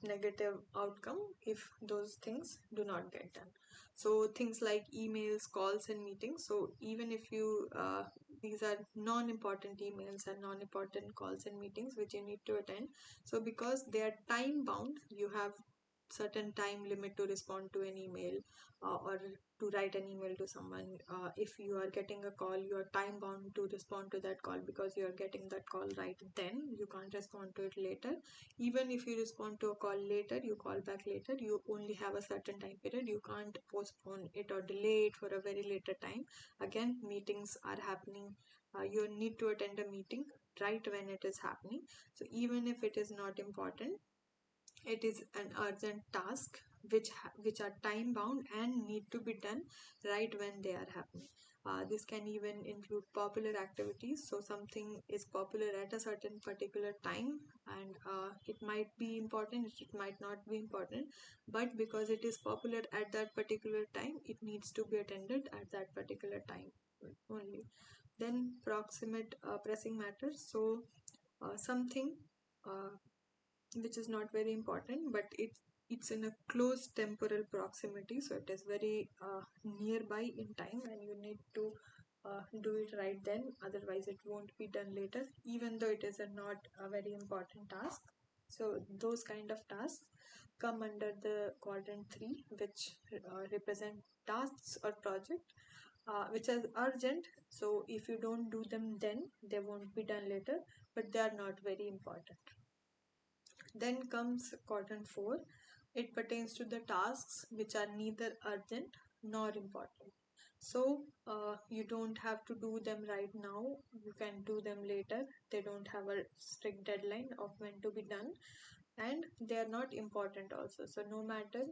negative outcome if those things do not get done. So things like emails, calls, and meetings. So even if you these are non-important emails and non-important calls and meetings which you need to attend. So because they are time bound, you have certain time limit to respond to an email or to write an email to someone. If you are getting a call, you are time bound to respond to that call because you are getting that call right then. You can't respond to it later. Even if you respond to a call later, you call back later, you only have a certain time period. You can't postpone it or delay it for a very later time. Again, meetings are happening. You need to attend a meeting right when it is happening. So even if it is not important, it is an urgent task which are time bound and need to be done right when they are happening. This can even include popular activities. So something is popular at a certain particular time, and it might be important, it might not be important, but because it is popular at that particular time, it needs to be attended at that particular time only. Then proximate pressing matters. So something uh, which is not very important, but it's in a close temporal proximity, so it is very nearby in time and you need to do it right then, otherwise it won't be done later, even though it is a not a very important task. So those kind of tasks come under the quadrant 3, which represent tasks or project which is urgent. So if you don't do them then, they won't be done later, but they are not very important. Then comes quadrant 4. It pertains to the tasks which are neither urgent nor important. So you don't have to do them right now. You can do them later. They don't have a strict deadline of when to be done, and they are not important also. So no matter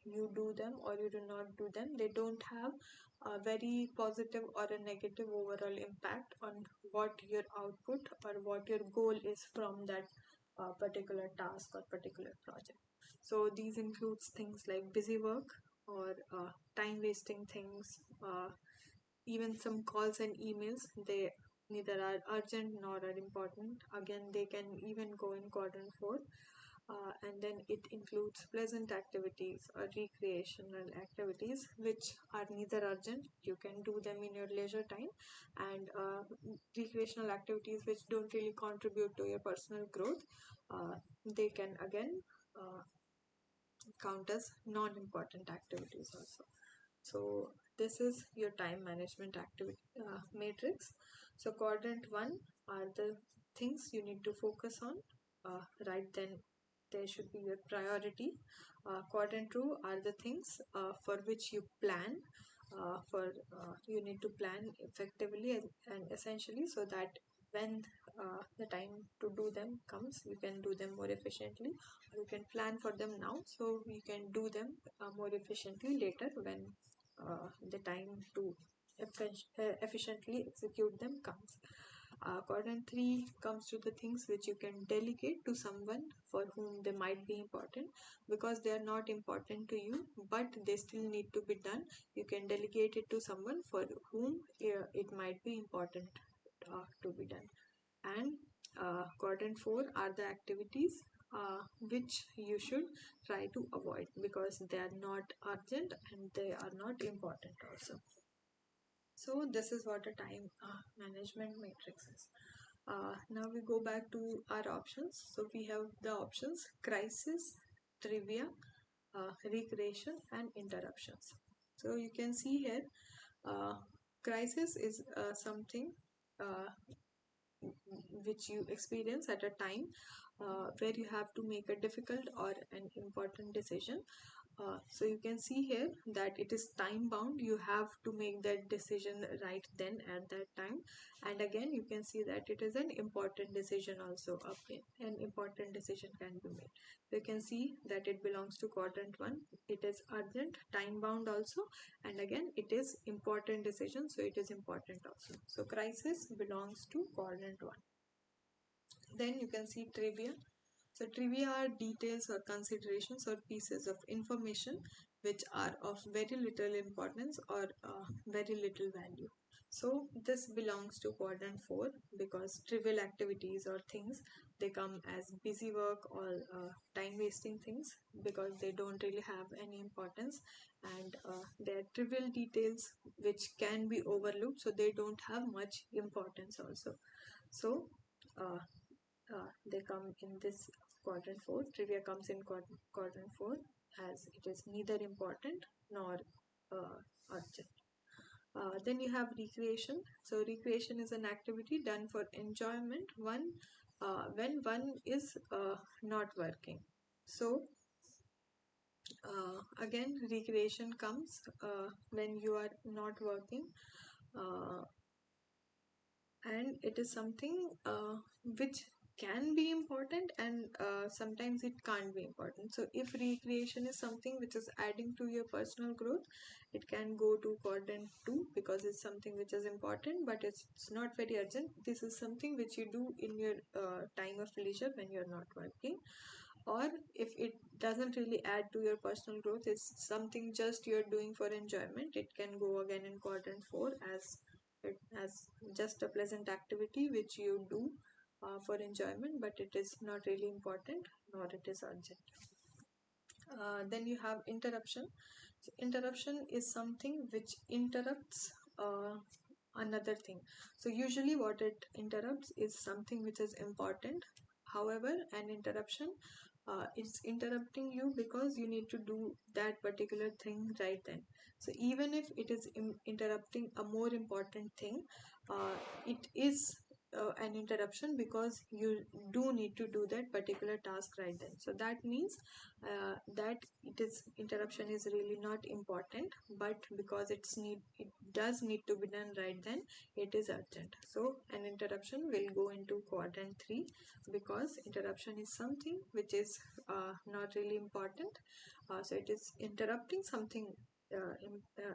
you do them or you do not do them, they don't have a very positive or a negative overall impact on what your output or what your goal is from that particular task or particular project. So these includes things like busy work or time wasting things, even some calls and emails. They neither are urgent nor are important. Again, they can even go in quadrant 4. And then it includes pleasant activities or recreational activities which are neither urgent, you can do them in your leisure time, and recreational activities which don't really contribute to your personal growth, they can again uh, count as non-important activities also. So this is your time management activity matrix. So quadrant 1 are the things you need to focus on. Right then, they should be your priority. Quadrant 2 are the things for which you plan. For you need to plan effectively and essentially, so that when the time to do them comes, you can do them more efficiently. Or you can plan for them now, so you can do them more efficiently later when the time to efficiently execute them comes. Quadrant 3 comes to the things which you can delegate to someone for whom they might be important, because they are not important to you but they still need to be done. You can delegate it to someone for whom it might be important to be done. And quadrant 4 are the activities which you should try to avoid because they are not urgent and they are not important also. So this is what a time management matrix is. Now we go back to our options. So we have the options: crisis, trivia, recreation, and interruptions. So you can see here crisis is something which you experience at a time where you have to make a difficult or an important decision. So you can see here that it is time bound. You have to make that decision right then at that time. And again, you can see that it is an important decision also. An important decision can be made. So you can see that it belongs to quadrant 1. It is urgent, time bound also. And again, it is important decision. So it is important also. So crisis belongs to quadrant 1. Then you can see trivia. So trivia are details or considerations or pieces of information which are of very little importance or very little value. So this belongs to quadrant 4 because trivial activities or things, they come as busy work or time wasting things because they don't really have any importance, and they're trivial details which can be overlooked, so they don't have much importance also. So uh, they come in this quadrant 4. Trivia comes in quadrant 4 as it is neither important nor urgent. Then you have recreation. So recreation is an activity done for enjoyment when one is not working. So again, recreation comes when you are not working, uh, and it is something which can be important, and sometimes it can't be important. So if recreation is something which is adding to your personal growth, it can go to quadrant 2 because it's something which is important but it's not very urgent. This is something which you do in your time of leisure when you're not working. Or if it doesn't really add to your personal growth, it's something just you're doing for enjoyment, it can go again in quadrant 4 as just a pleasant activity which you do for enjoyment, but it is not really important nor it is urgent. Then you have interruption. So interruption is something which interrupts another thing. So usually what it interrupts is something which is important. However, an interruption is interrupting you because you need to do that particular thing right then. So even if it is interrupting a more important thing, it is an interruption because you do need to do that particular task right then. So that means that interruption is really not important, but because it does need to be done right then, it is urgent. So an interruption will go into quadrant 3 because interruption is something which is not really important. So it is interrupting something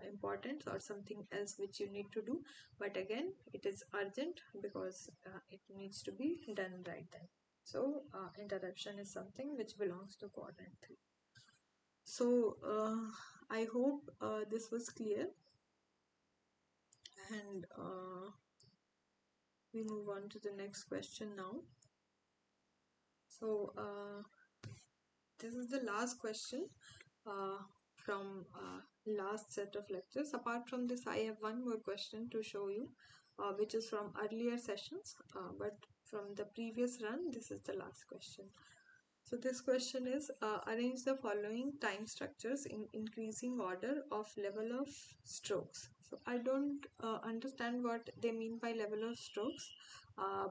important or something else which you need to do, but again it is urgent because it needs to be done right then. So interruption is something which belongs to quadrant 3. So I hope this was clear, and we move on to the next question now. So this is the last question from last set of lectures. Apart from this, I have one more question to show you, which is from earlier sessions, but from the previous run, this is the last question. So this question is, arrange the following time structures in increasing order of level of strokes. So I don't understand what they mean by level of strokes,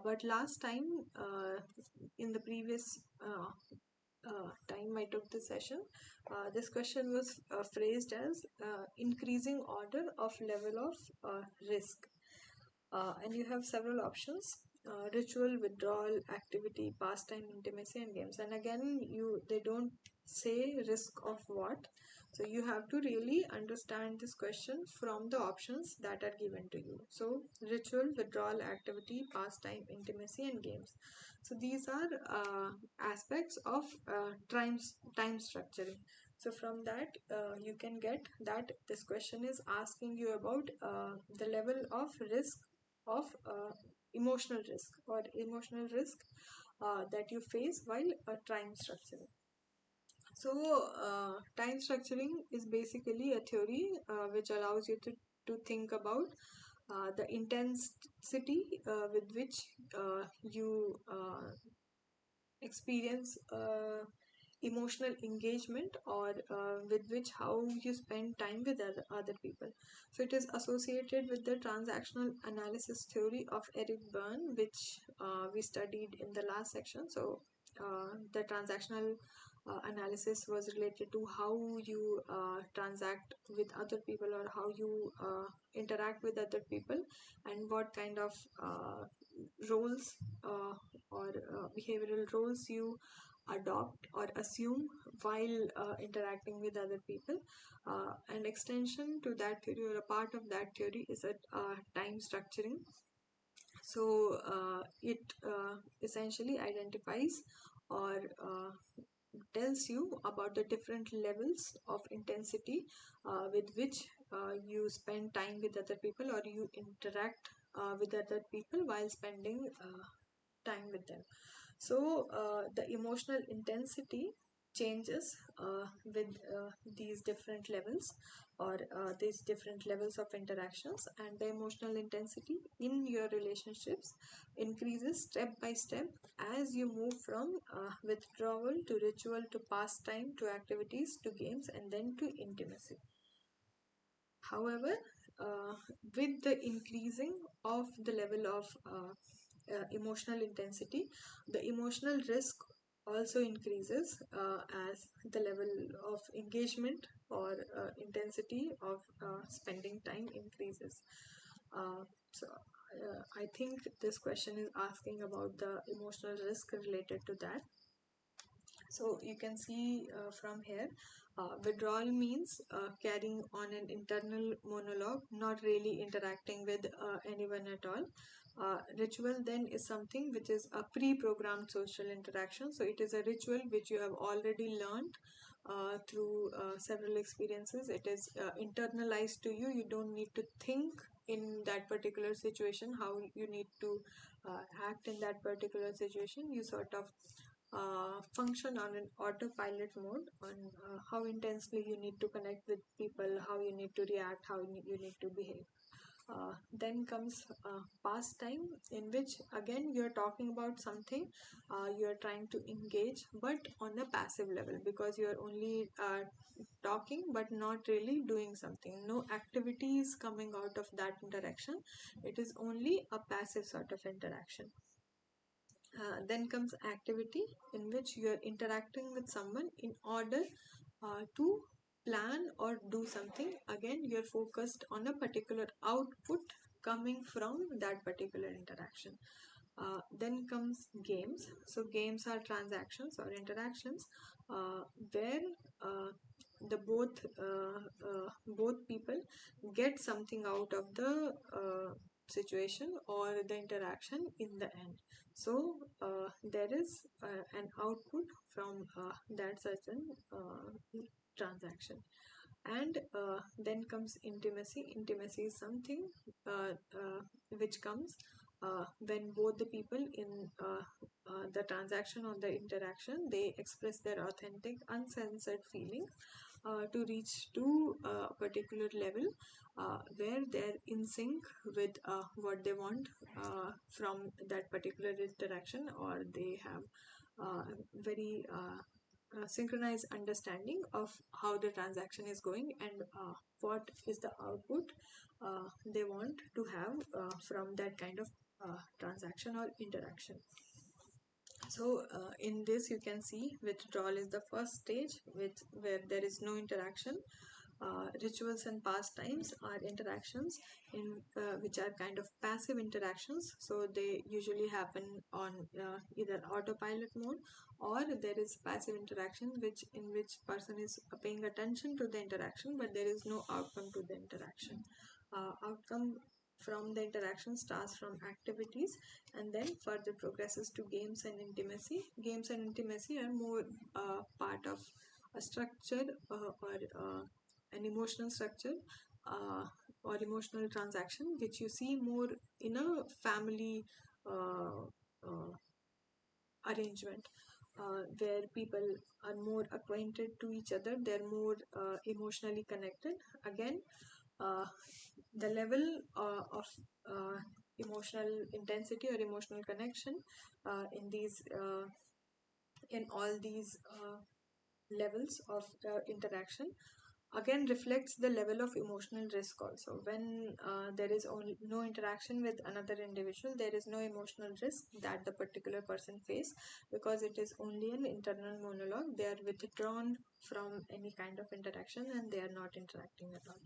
but last time in the previous time I took the session, this question was phrased as increasing order of level of risk. And you have several options: ritual, withdrawal, activity, pastime, intimacy, and games. And again, they don't say risk of what. So you have to really understand this question from the options that are given to you. So ritual, withdrawal, activity, pastime, intimacy, and games. So these are aspects of time structuring. So from that, you can get that this question is asking you about the level of risk of emotional risk or emotional risk that you face while time structuring. So time structuring is basically a theory which allows you to think about the intensity with which you experience emotional engagement, or with which how you spend time with other people. So it is associated with the transactional analysis theory of Eric Berne, which we studied in the last section. So the transactional analysis was related to how you transact with other people, or how you interact with other people, and what kind of roles or behavioral roles you adopt or assume while interacting with other people. An extension to that theory, or a part of that theory, is a time structuring. So it essentially identifies or tells you about the different levels of intensity with which you spend time with other people, or you interact with other people while spending time with them. So the emotional intensity changes with these different levels, or these different levels of interactions, and the emotional intensity in your relationships increases step by step as you move from withdrawal to ritual to pastime to activities to games and then to intimacy. However, uh, with the increasing of the level of emotional intensity, the emotional risk also increases as the level of engagement or intensity of spending time increases. So, I think this question is asking about the emotional risk related to that. So you can see from here, withdrawal means carrying on an internal monologue, not really interacting with anyone at all. Ritual then is something which is a pre-programmed social interaction. So it is a ritual which you have already learned through several experiences. It is internalized to you. You don't need to think in that particular situation how you need to act in that particular situation. You sort of function on an autopilot mode on how intensely you need to connect with people, how you need to react, how you need to behave. Then comes pastime, in which again you're talking about something you're trying to engage, but on a passive level, because you're only talking but not really doing something. No activity is coming out of that interaction, it is only a passive sort of interaction. Then comes activity, in which you are interacting with someone in order to plan or do something. Again, you're focused on a particular output coming from that particular interaction. Then comes games. So games are transactions or interactions where uh, the both people get something out of the situation or the interaction in the end. So there is an output from that certain transaction. And then comes intimacy. Intimacy is something which comes when both the people in the transaction or the interaction, they express their authentic uncensored feelings to reach to a particular level where they're in sync with what they want from that particular interaction, or they have very synchronized understanding of how the transaction is going, and what is the output they want to have from that kind of transaction or interaction. So in this you can see withdrawal is the first stage, where there is no interaction. Rituals and pastimes are interactions in which are kind of passive interactions. So they usually happen on either autopilot mode, or there is passive interaction in which person is paying attention to the interaction, but there is no outcome to the interaction. Outcome from the interaction starts from activities and then further progresses to games and intimacy. Games and intimacy are more part of a structure or an emotional structure uh, or emotional transaction, which you see more in a family uh, uh, arrangement. Where people are more acquainted to each other, they're more emotionally connected. Again, uh, the level of emotional intensity or emotional connection in these in all these levels of interaction again reflects the level of emotional risk also. When there is only no interaction with another individual, there is no emotional risk that the particular person face, because it is only an internal monologue. They are withdrawn from any kind of interaction and they are not interacting at all.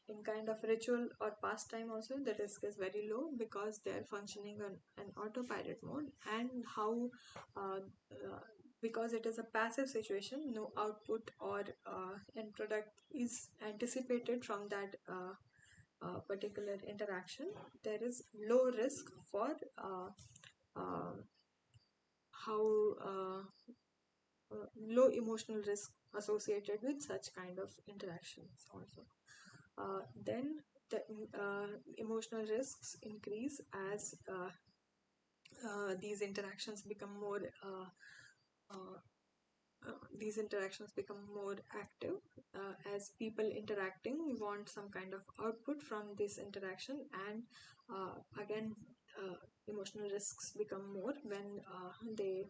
In kind of ritual or pastime also, the risk is very low because they are functioning on an autopilot mode. And how uh, uh, because it is a passive situation, no output or end product is anticipated from that particular interaction, there is low risk for uh, how low emotional risk associated with such kind of interactions also. Then the emotional risks increase as these interactions become more uh, these interactions become more active, as people interacting want some kind of output from this interaction. And again, emotional risks become more when they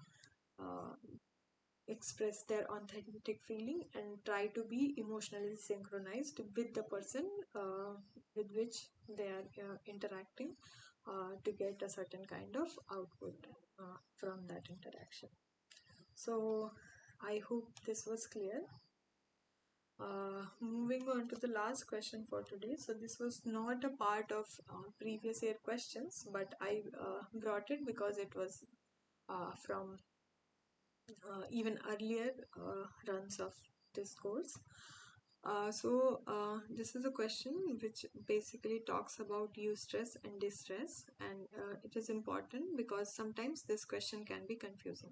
uh, express their authentic feeling and try to be emotionally synchronized with the person with which they are interacting, to get a certain kind of output from that interaction. So I hope this was clear. Moving on to the last question for today. So this was not a part of previous year questions, but I brought it because it was from even earlier runs of this course. This is a question which basically talks about eustress and distress, and it is important because sometimes this question can be confusing.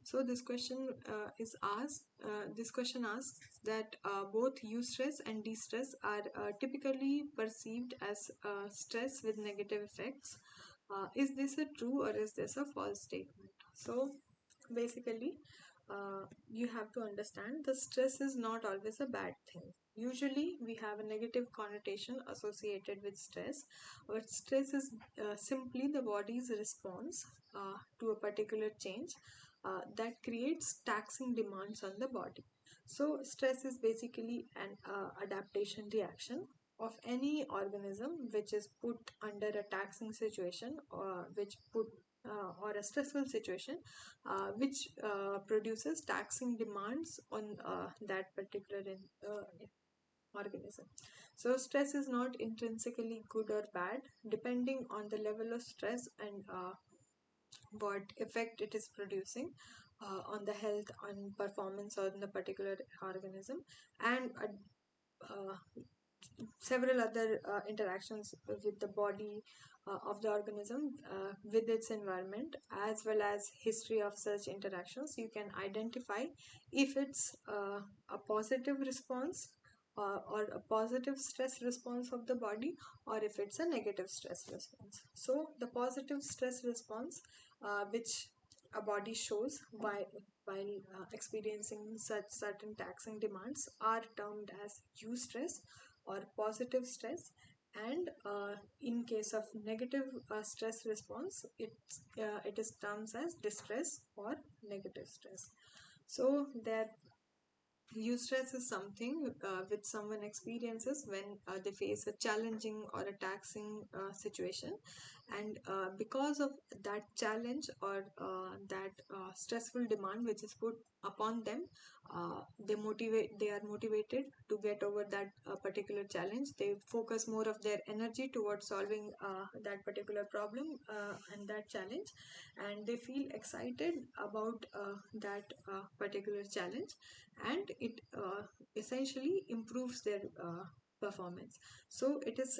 So this question is asked. This question asks that both eustress and distress are typically perceived as stress with negative effects. Is this a true or is this a false statement? So basically, you have to understand the stress is not always a bad thing. Usually we have a negative connotation associated with stress, but stress is simply the body's response to a particular change that creates taxing demands on the body. So stress is basically an adaptation reaction of any organism which is put under a taxing situation, or which put or a stressful situation, which produces taxing demands on that particular organism. So stress is not intrinsically good or bad, depending on the level of stress and what effect it is producing on the health and performance on the particular organism, and several other interactions with the body of the organism with its environment, as well as history of such interactions. You can identify if it's a positive response or a positive stress response of the body, or if it's a negative stress response. So the positive stress response which a body shows while experiencing such certain taxing demands are termed as eustress or positive stress. And in case of negative stress response, it is termed as distress or negative stress. So there, eustress is something which someone experiences when they face a challenging or a taxing situation, and because of that challenge or that stressful demand which is put upon them, they are motivated to get over that particular challenge. They focus more of their energy towards solving that particular problem and that challenge, and they feel excited about that particular challenge, and it essentially improves their performance. So it is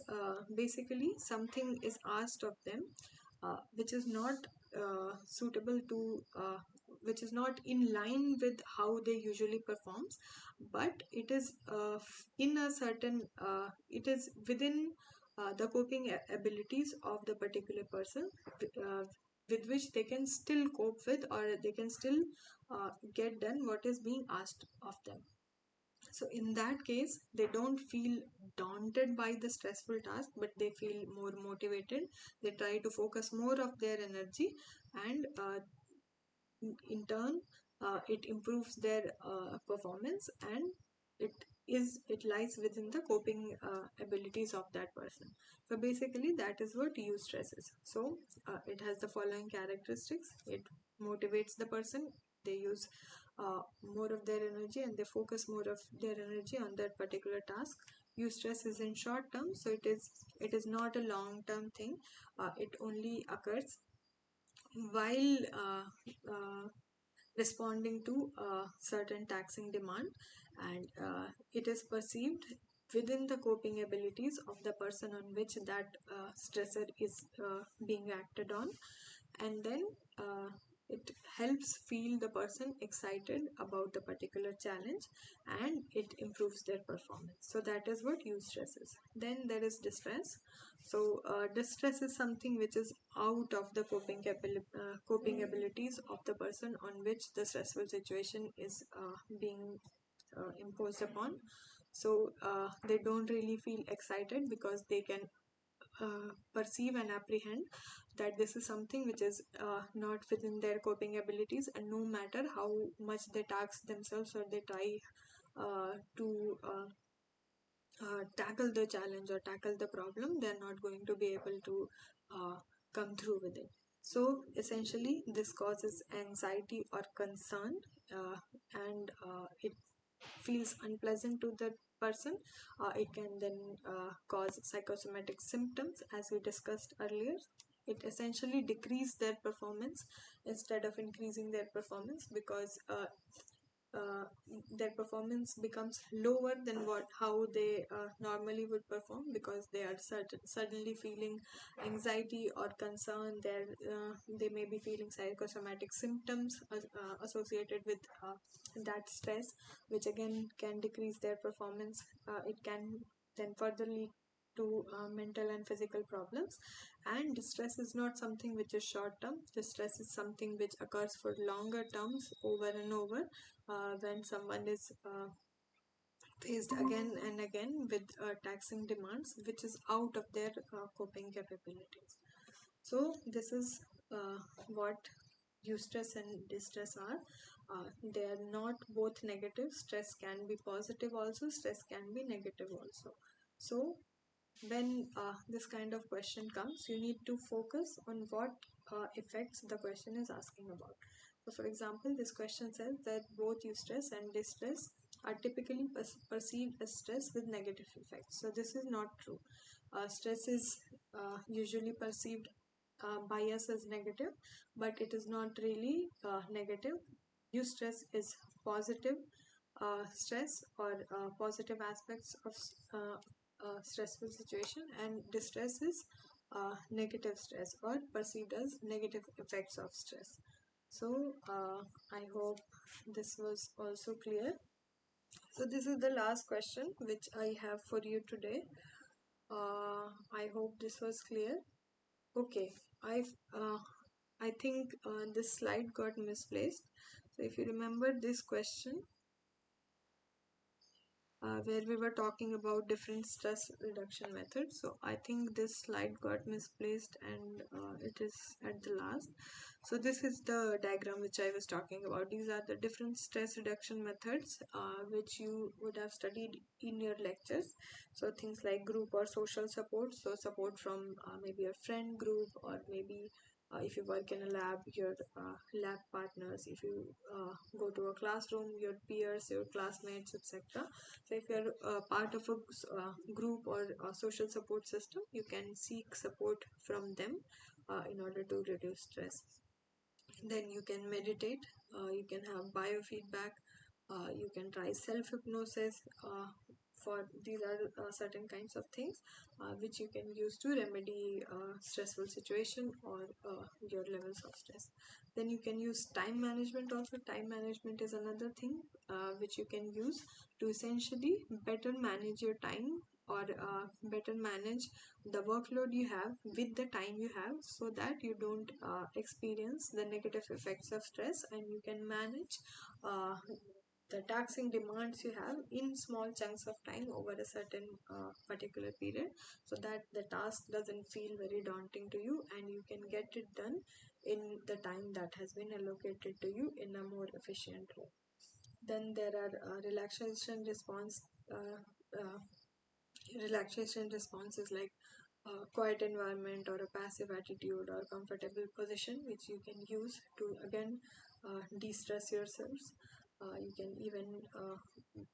basically something is asked of them which is not suitable to which is not in line with how they usually performs, but it is in a certain it is within the coping abilities of the particular person, uh, with which they can still cope with, or they can still get done what is being asked of them. So in that case, they don't feel daunted by the stressful task, but they feel more motivated. They try to focus more of their energy, and in turn, it improves their performance, and it lies within the coping abilities of that person. So basically that is what eustress is. So it has the following characteristics: it motivates the person, they use more of their energy and they focus more of their energy on that particular task. Eustress is in short term, so it is not a long term thing. It only occurs while responding to a certain taxing demand, and it is perceived within the coping abilities of the person on which that stressor is being acted on. And then it helps feel the person excited about the particular challenge, and it improves their performance. So that is what eustress is. Then there is distress. So distress is something which is out of the coping abilities of the person on which the stressful situation is being imposed upon. So they don't really feel excited because they can perceive and apprehend that this is something which is not within their coping abilities, and no matter how much they tax themselves or they try to tackle the challenge or tackle the problem, they're not going to be able to come through with it. So essentially this causes anxiety or concern, and it feels unpleasant to the person. It can then cause psychosomatic symptoms, as we discussed earlier. It essentially decreases their performance instead of increasing their performance, because uh, their performance becomes lower than what how they normally would perform, because they are suddenly feeling anxiety or concern. They may be feeling psychosomatic symptoms associated with that stress, which again can decrease their performance. It can then further lead to mental and physical problems. And distress is not something which is short term. Distress is something which occurs for longer terms, over and over, when someone is faced again and again with taxing demands which is out of their coping capabilities. So this is what eustress and distress are. They are not both negative. Stress can be positive also, stress can be negative also. So when this kind of question comes, you need to focus on what effects the question is asking about. So, for example, this question says that both eustress and distress are typically perceived as stress with negative effects. So, this is not true. Stress is usually perceived by us as negative, but it is not really negative. Eustress is positive stress or positive aspects of stressful situation, and distress is negative stress or perceived as negative effects of stress. So I hope this was also clear. So this is the last question which I have for you today. I hope this was clear. Okay, I think this slide got misplaced. So if you remember this question, where we were talking about different stress reduction methods. So I think this slide got misplaced, and it is at the last. So this is the diagram which I was talking about. These are the different stress reduction methods which you would have studied in your lectures. So things like group or social support. So support from maybe a friend group, or maybe if you work in a lab, your lab partners. If you go to a classroom, your peers, your classmates, etc. So if you're part of a group or a social support system, you can seek support from them in order to reduce stress. Then you can meditate, you can have biofeedback, you can try self-hypnosis. For these are certain kinds of things which you can use to remedy stressful situation or your levels of stress. Then you can use time management also. Time management is another thing which you can use to essentially better manage your time, or better manage the workload you have with the time you have, so that you don't experience the negative effects of stress, and you can manage uh, the taxing demands you have in small chunks of time over a certain particular period, so that the task doesn't feel very daunting to you and you can get it done in the time that has been allocated to you in a more efficient way. Then there are relaxation response. Uh, uh, Relaxation responses like quiet environment or a passive attitude or comfortable position, which you can use to again de-stress yourselves. You can even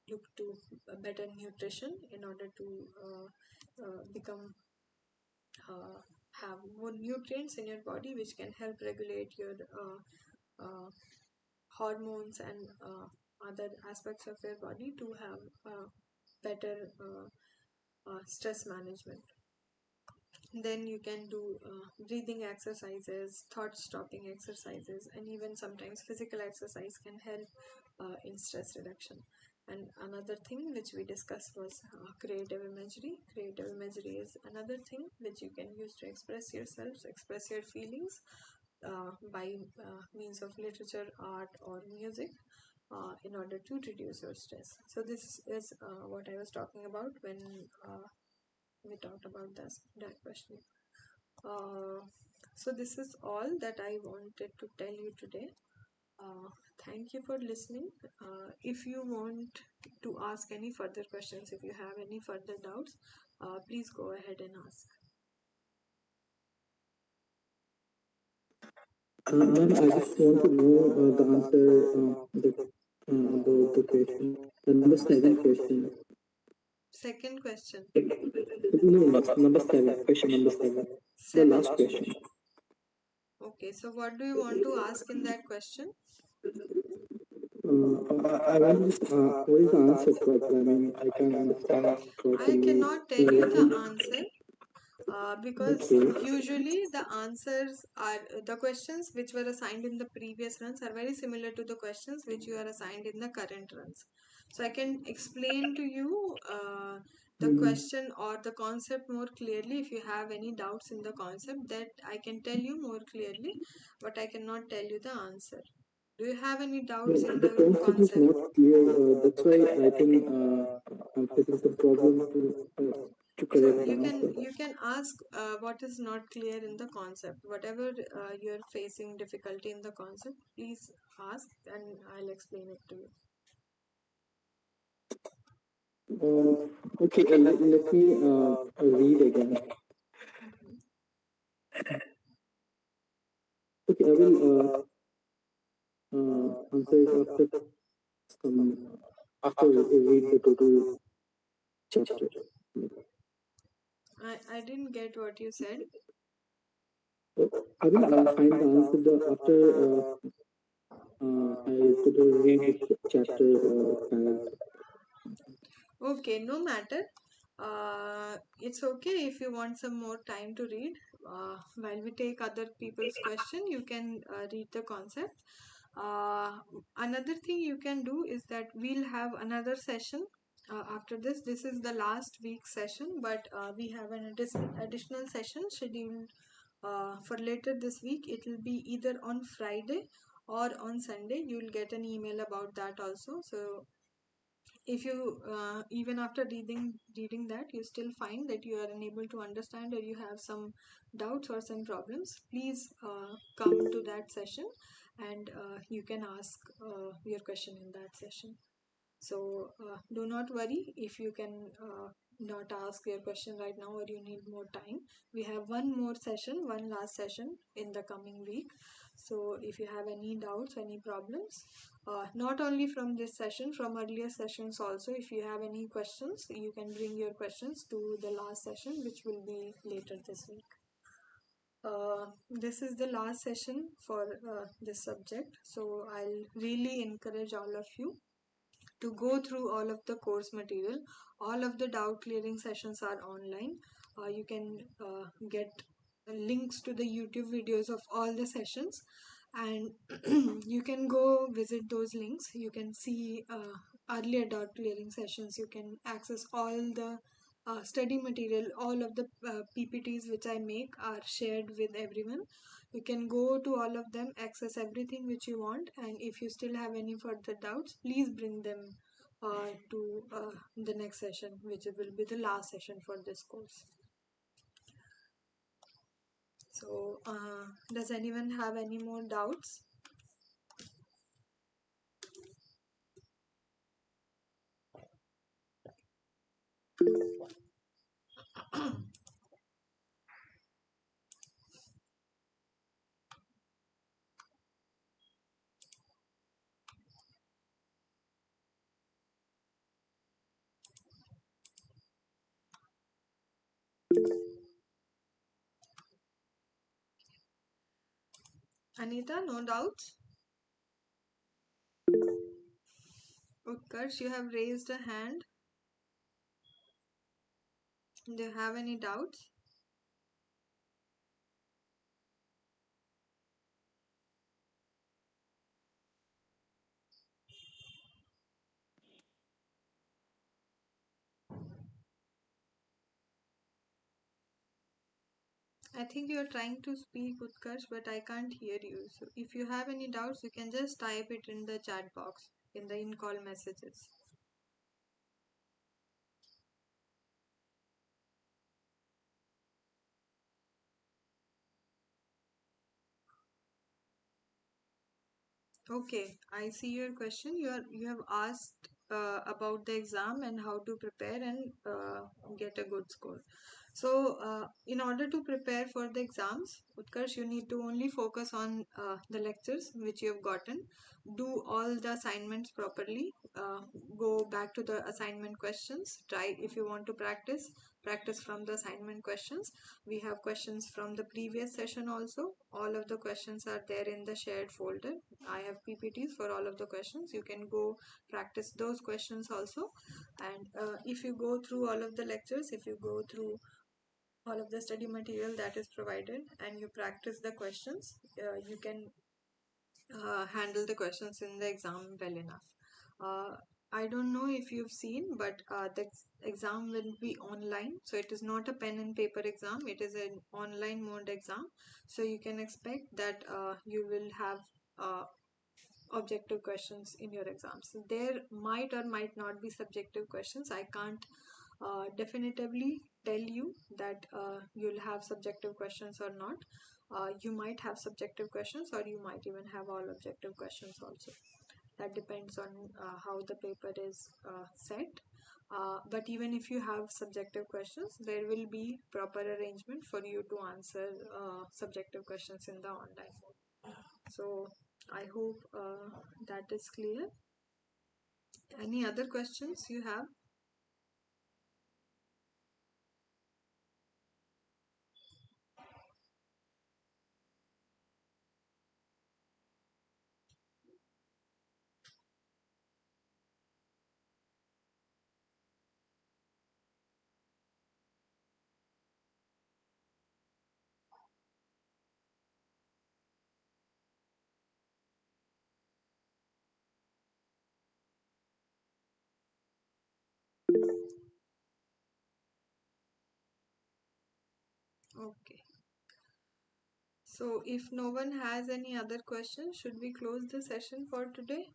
look to a better nutrition in order to become have more nutrients in your body, which can help regulate your hormones and other aspects of your body to have better stress management. Then you can do breathing exercises, thought stopping exercises, and even sometimes physical exercise can help in stress reduction. And another thing which we discussed was creative imagery. Creative imagery is another thing which you can use to express yourselves, express your feelings by means of literature, art, or music in order to reduce your stress. So this is what I was talking about when we talked about that question. Uh, so this is all that I wanted to tell you today. Uh, Thank you for listening. If you want to ask any further questions, if you have any further doubts, please go ahead and ask. Ma'am, I just want to know the answer about the question, the number seven question. Second question. No, number seven, question number seven, the Seven. last question. Okay, so what do you want to ask in that question? I want to just, what is the answer proper? I mean, I can't understand I properly. cannot tell you the answer because Okay. usually the answers are the questions which were assigned in the previous runs are very similar to the questions which you are assigned in the current runs. So I can explain to you the Mhm. question or the concept more clearly. If you have any doubts in the concept, that I can tell you more clearly, but I cannot tell you the answer. Do you have any No, doubts in the the concept is concept? not clear. That's why I think I'm facing some problem to So correct the answer. you can ask what is not clear in the concept. Whatever you're facing difficulty in the concept, please ask and I'll explain it to you. Uh, okay, let me read again. Okay, I will answer it some after I read the total chapter. I didn't get what you said. I will find the answer after I total read the chapter parent. Okay, no matter. It's okay if you want some more time to read. While we take other people's question, you can read the concept. Uh, Another thing you can do is that we'll have another session after this. This is the last week session, but we have an additional session scheduled for later this week. It will be either on Friday or on Sunday. You'll get an email about that also. So if you even after reading that you still find that you are unable to understand or you have some doubts or some problems, please come to that session and you can ask your question in that session. So do not worry if you can not ask your question right now or you need more time. We have one more session, one last session in the coming week. So if you have any doubts, any problems, not only from this session, from earlier sessions also, if you have any questions, you can bring your questions to the last session, which will be later this week. This is the last session for this subject. So I'll really encourage all of you to go through all of the course material. All of the doubt clearing sessions are online. You can get links to the YouTube videos of all the sessions, and you can go visit those links. You can see earlier doubt clearing sessions. You can access all the study material. All of the PPTs which I make are shared with everyone. You can go to all of them, access everything which you want, and if you still have any further doubts, please bring them to the next session, which will be the last session for this course. So, does anyone have any more doubts? Anita, no doubts? Utkarsh, you have raised a hand. Do you have any doubts? I think you are trying to speak, Utkarsh, but I can't hear you. So if you have any doubts, you can just type it in the chat box in the in-call messages. Okay, I see your question. You have asked about the exam and how to prepare and get a good score. So, in order to prepare for the exams, Utkarsh, you need to only focus on the lectures which you have gotten. Do all the assignments properly. Go back to the assignment questions. Try if you want to practice from the assignment questions. We have questions from the previous session also. All of the questions are there in the shared folder. I have PPTs for all of the questions. You can go practice those questions also. And if you go through all of the lectures, if you go through all of the study material that is provided and you practice the questions, you can handle the questions in the exam well enough. I don't know if you've seen, but the exam will be online. So it is not a pen and paper exam. It is an online mode exam. So you can expect that you will have objective questions in your exams. There might or might not be subjective questions. I can't definitively tell you that you'll have subjective questions or not. You might have subjective questions, or you might even have all objective questions also. That depends on how the paper is set. But even if you have subjective questions, there will be proper arrangement for you to answer subjective questions in the online mode. So I hope that is clear. Any other questions you have? Okay. So if no one has any other questions, should we close the session for today?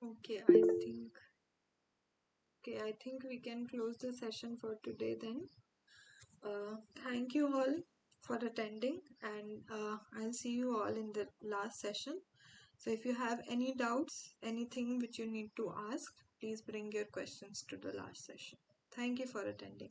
Okay, I think we can close the session for today then. Thank you all for attending, and I'll see you all in the last session. So if you have any doubts, anything which you need to ask, please bring your questions to the last session. Thank you for attending.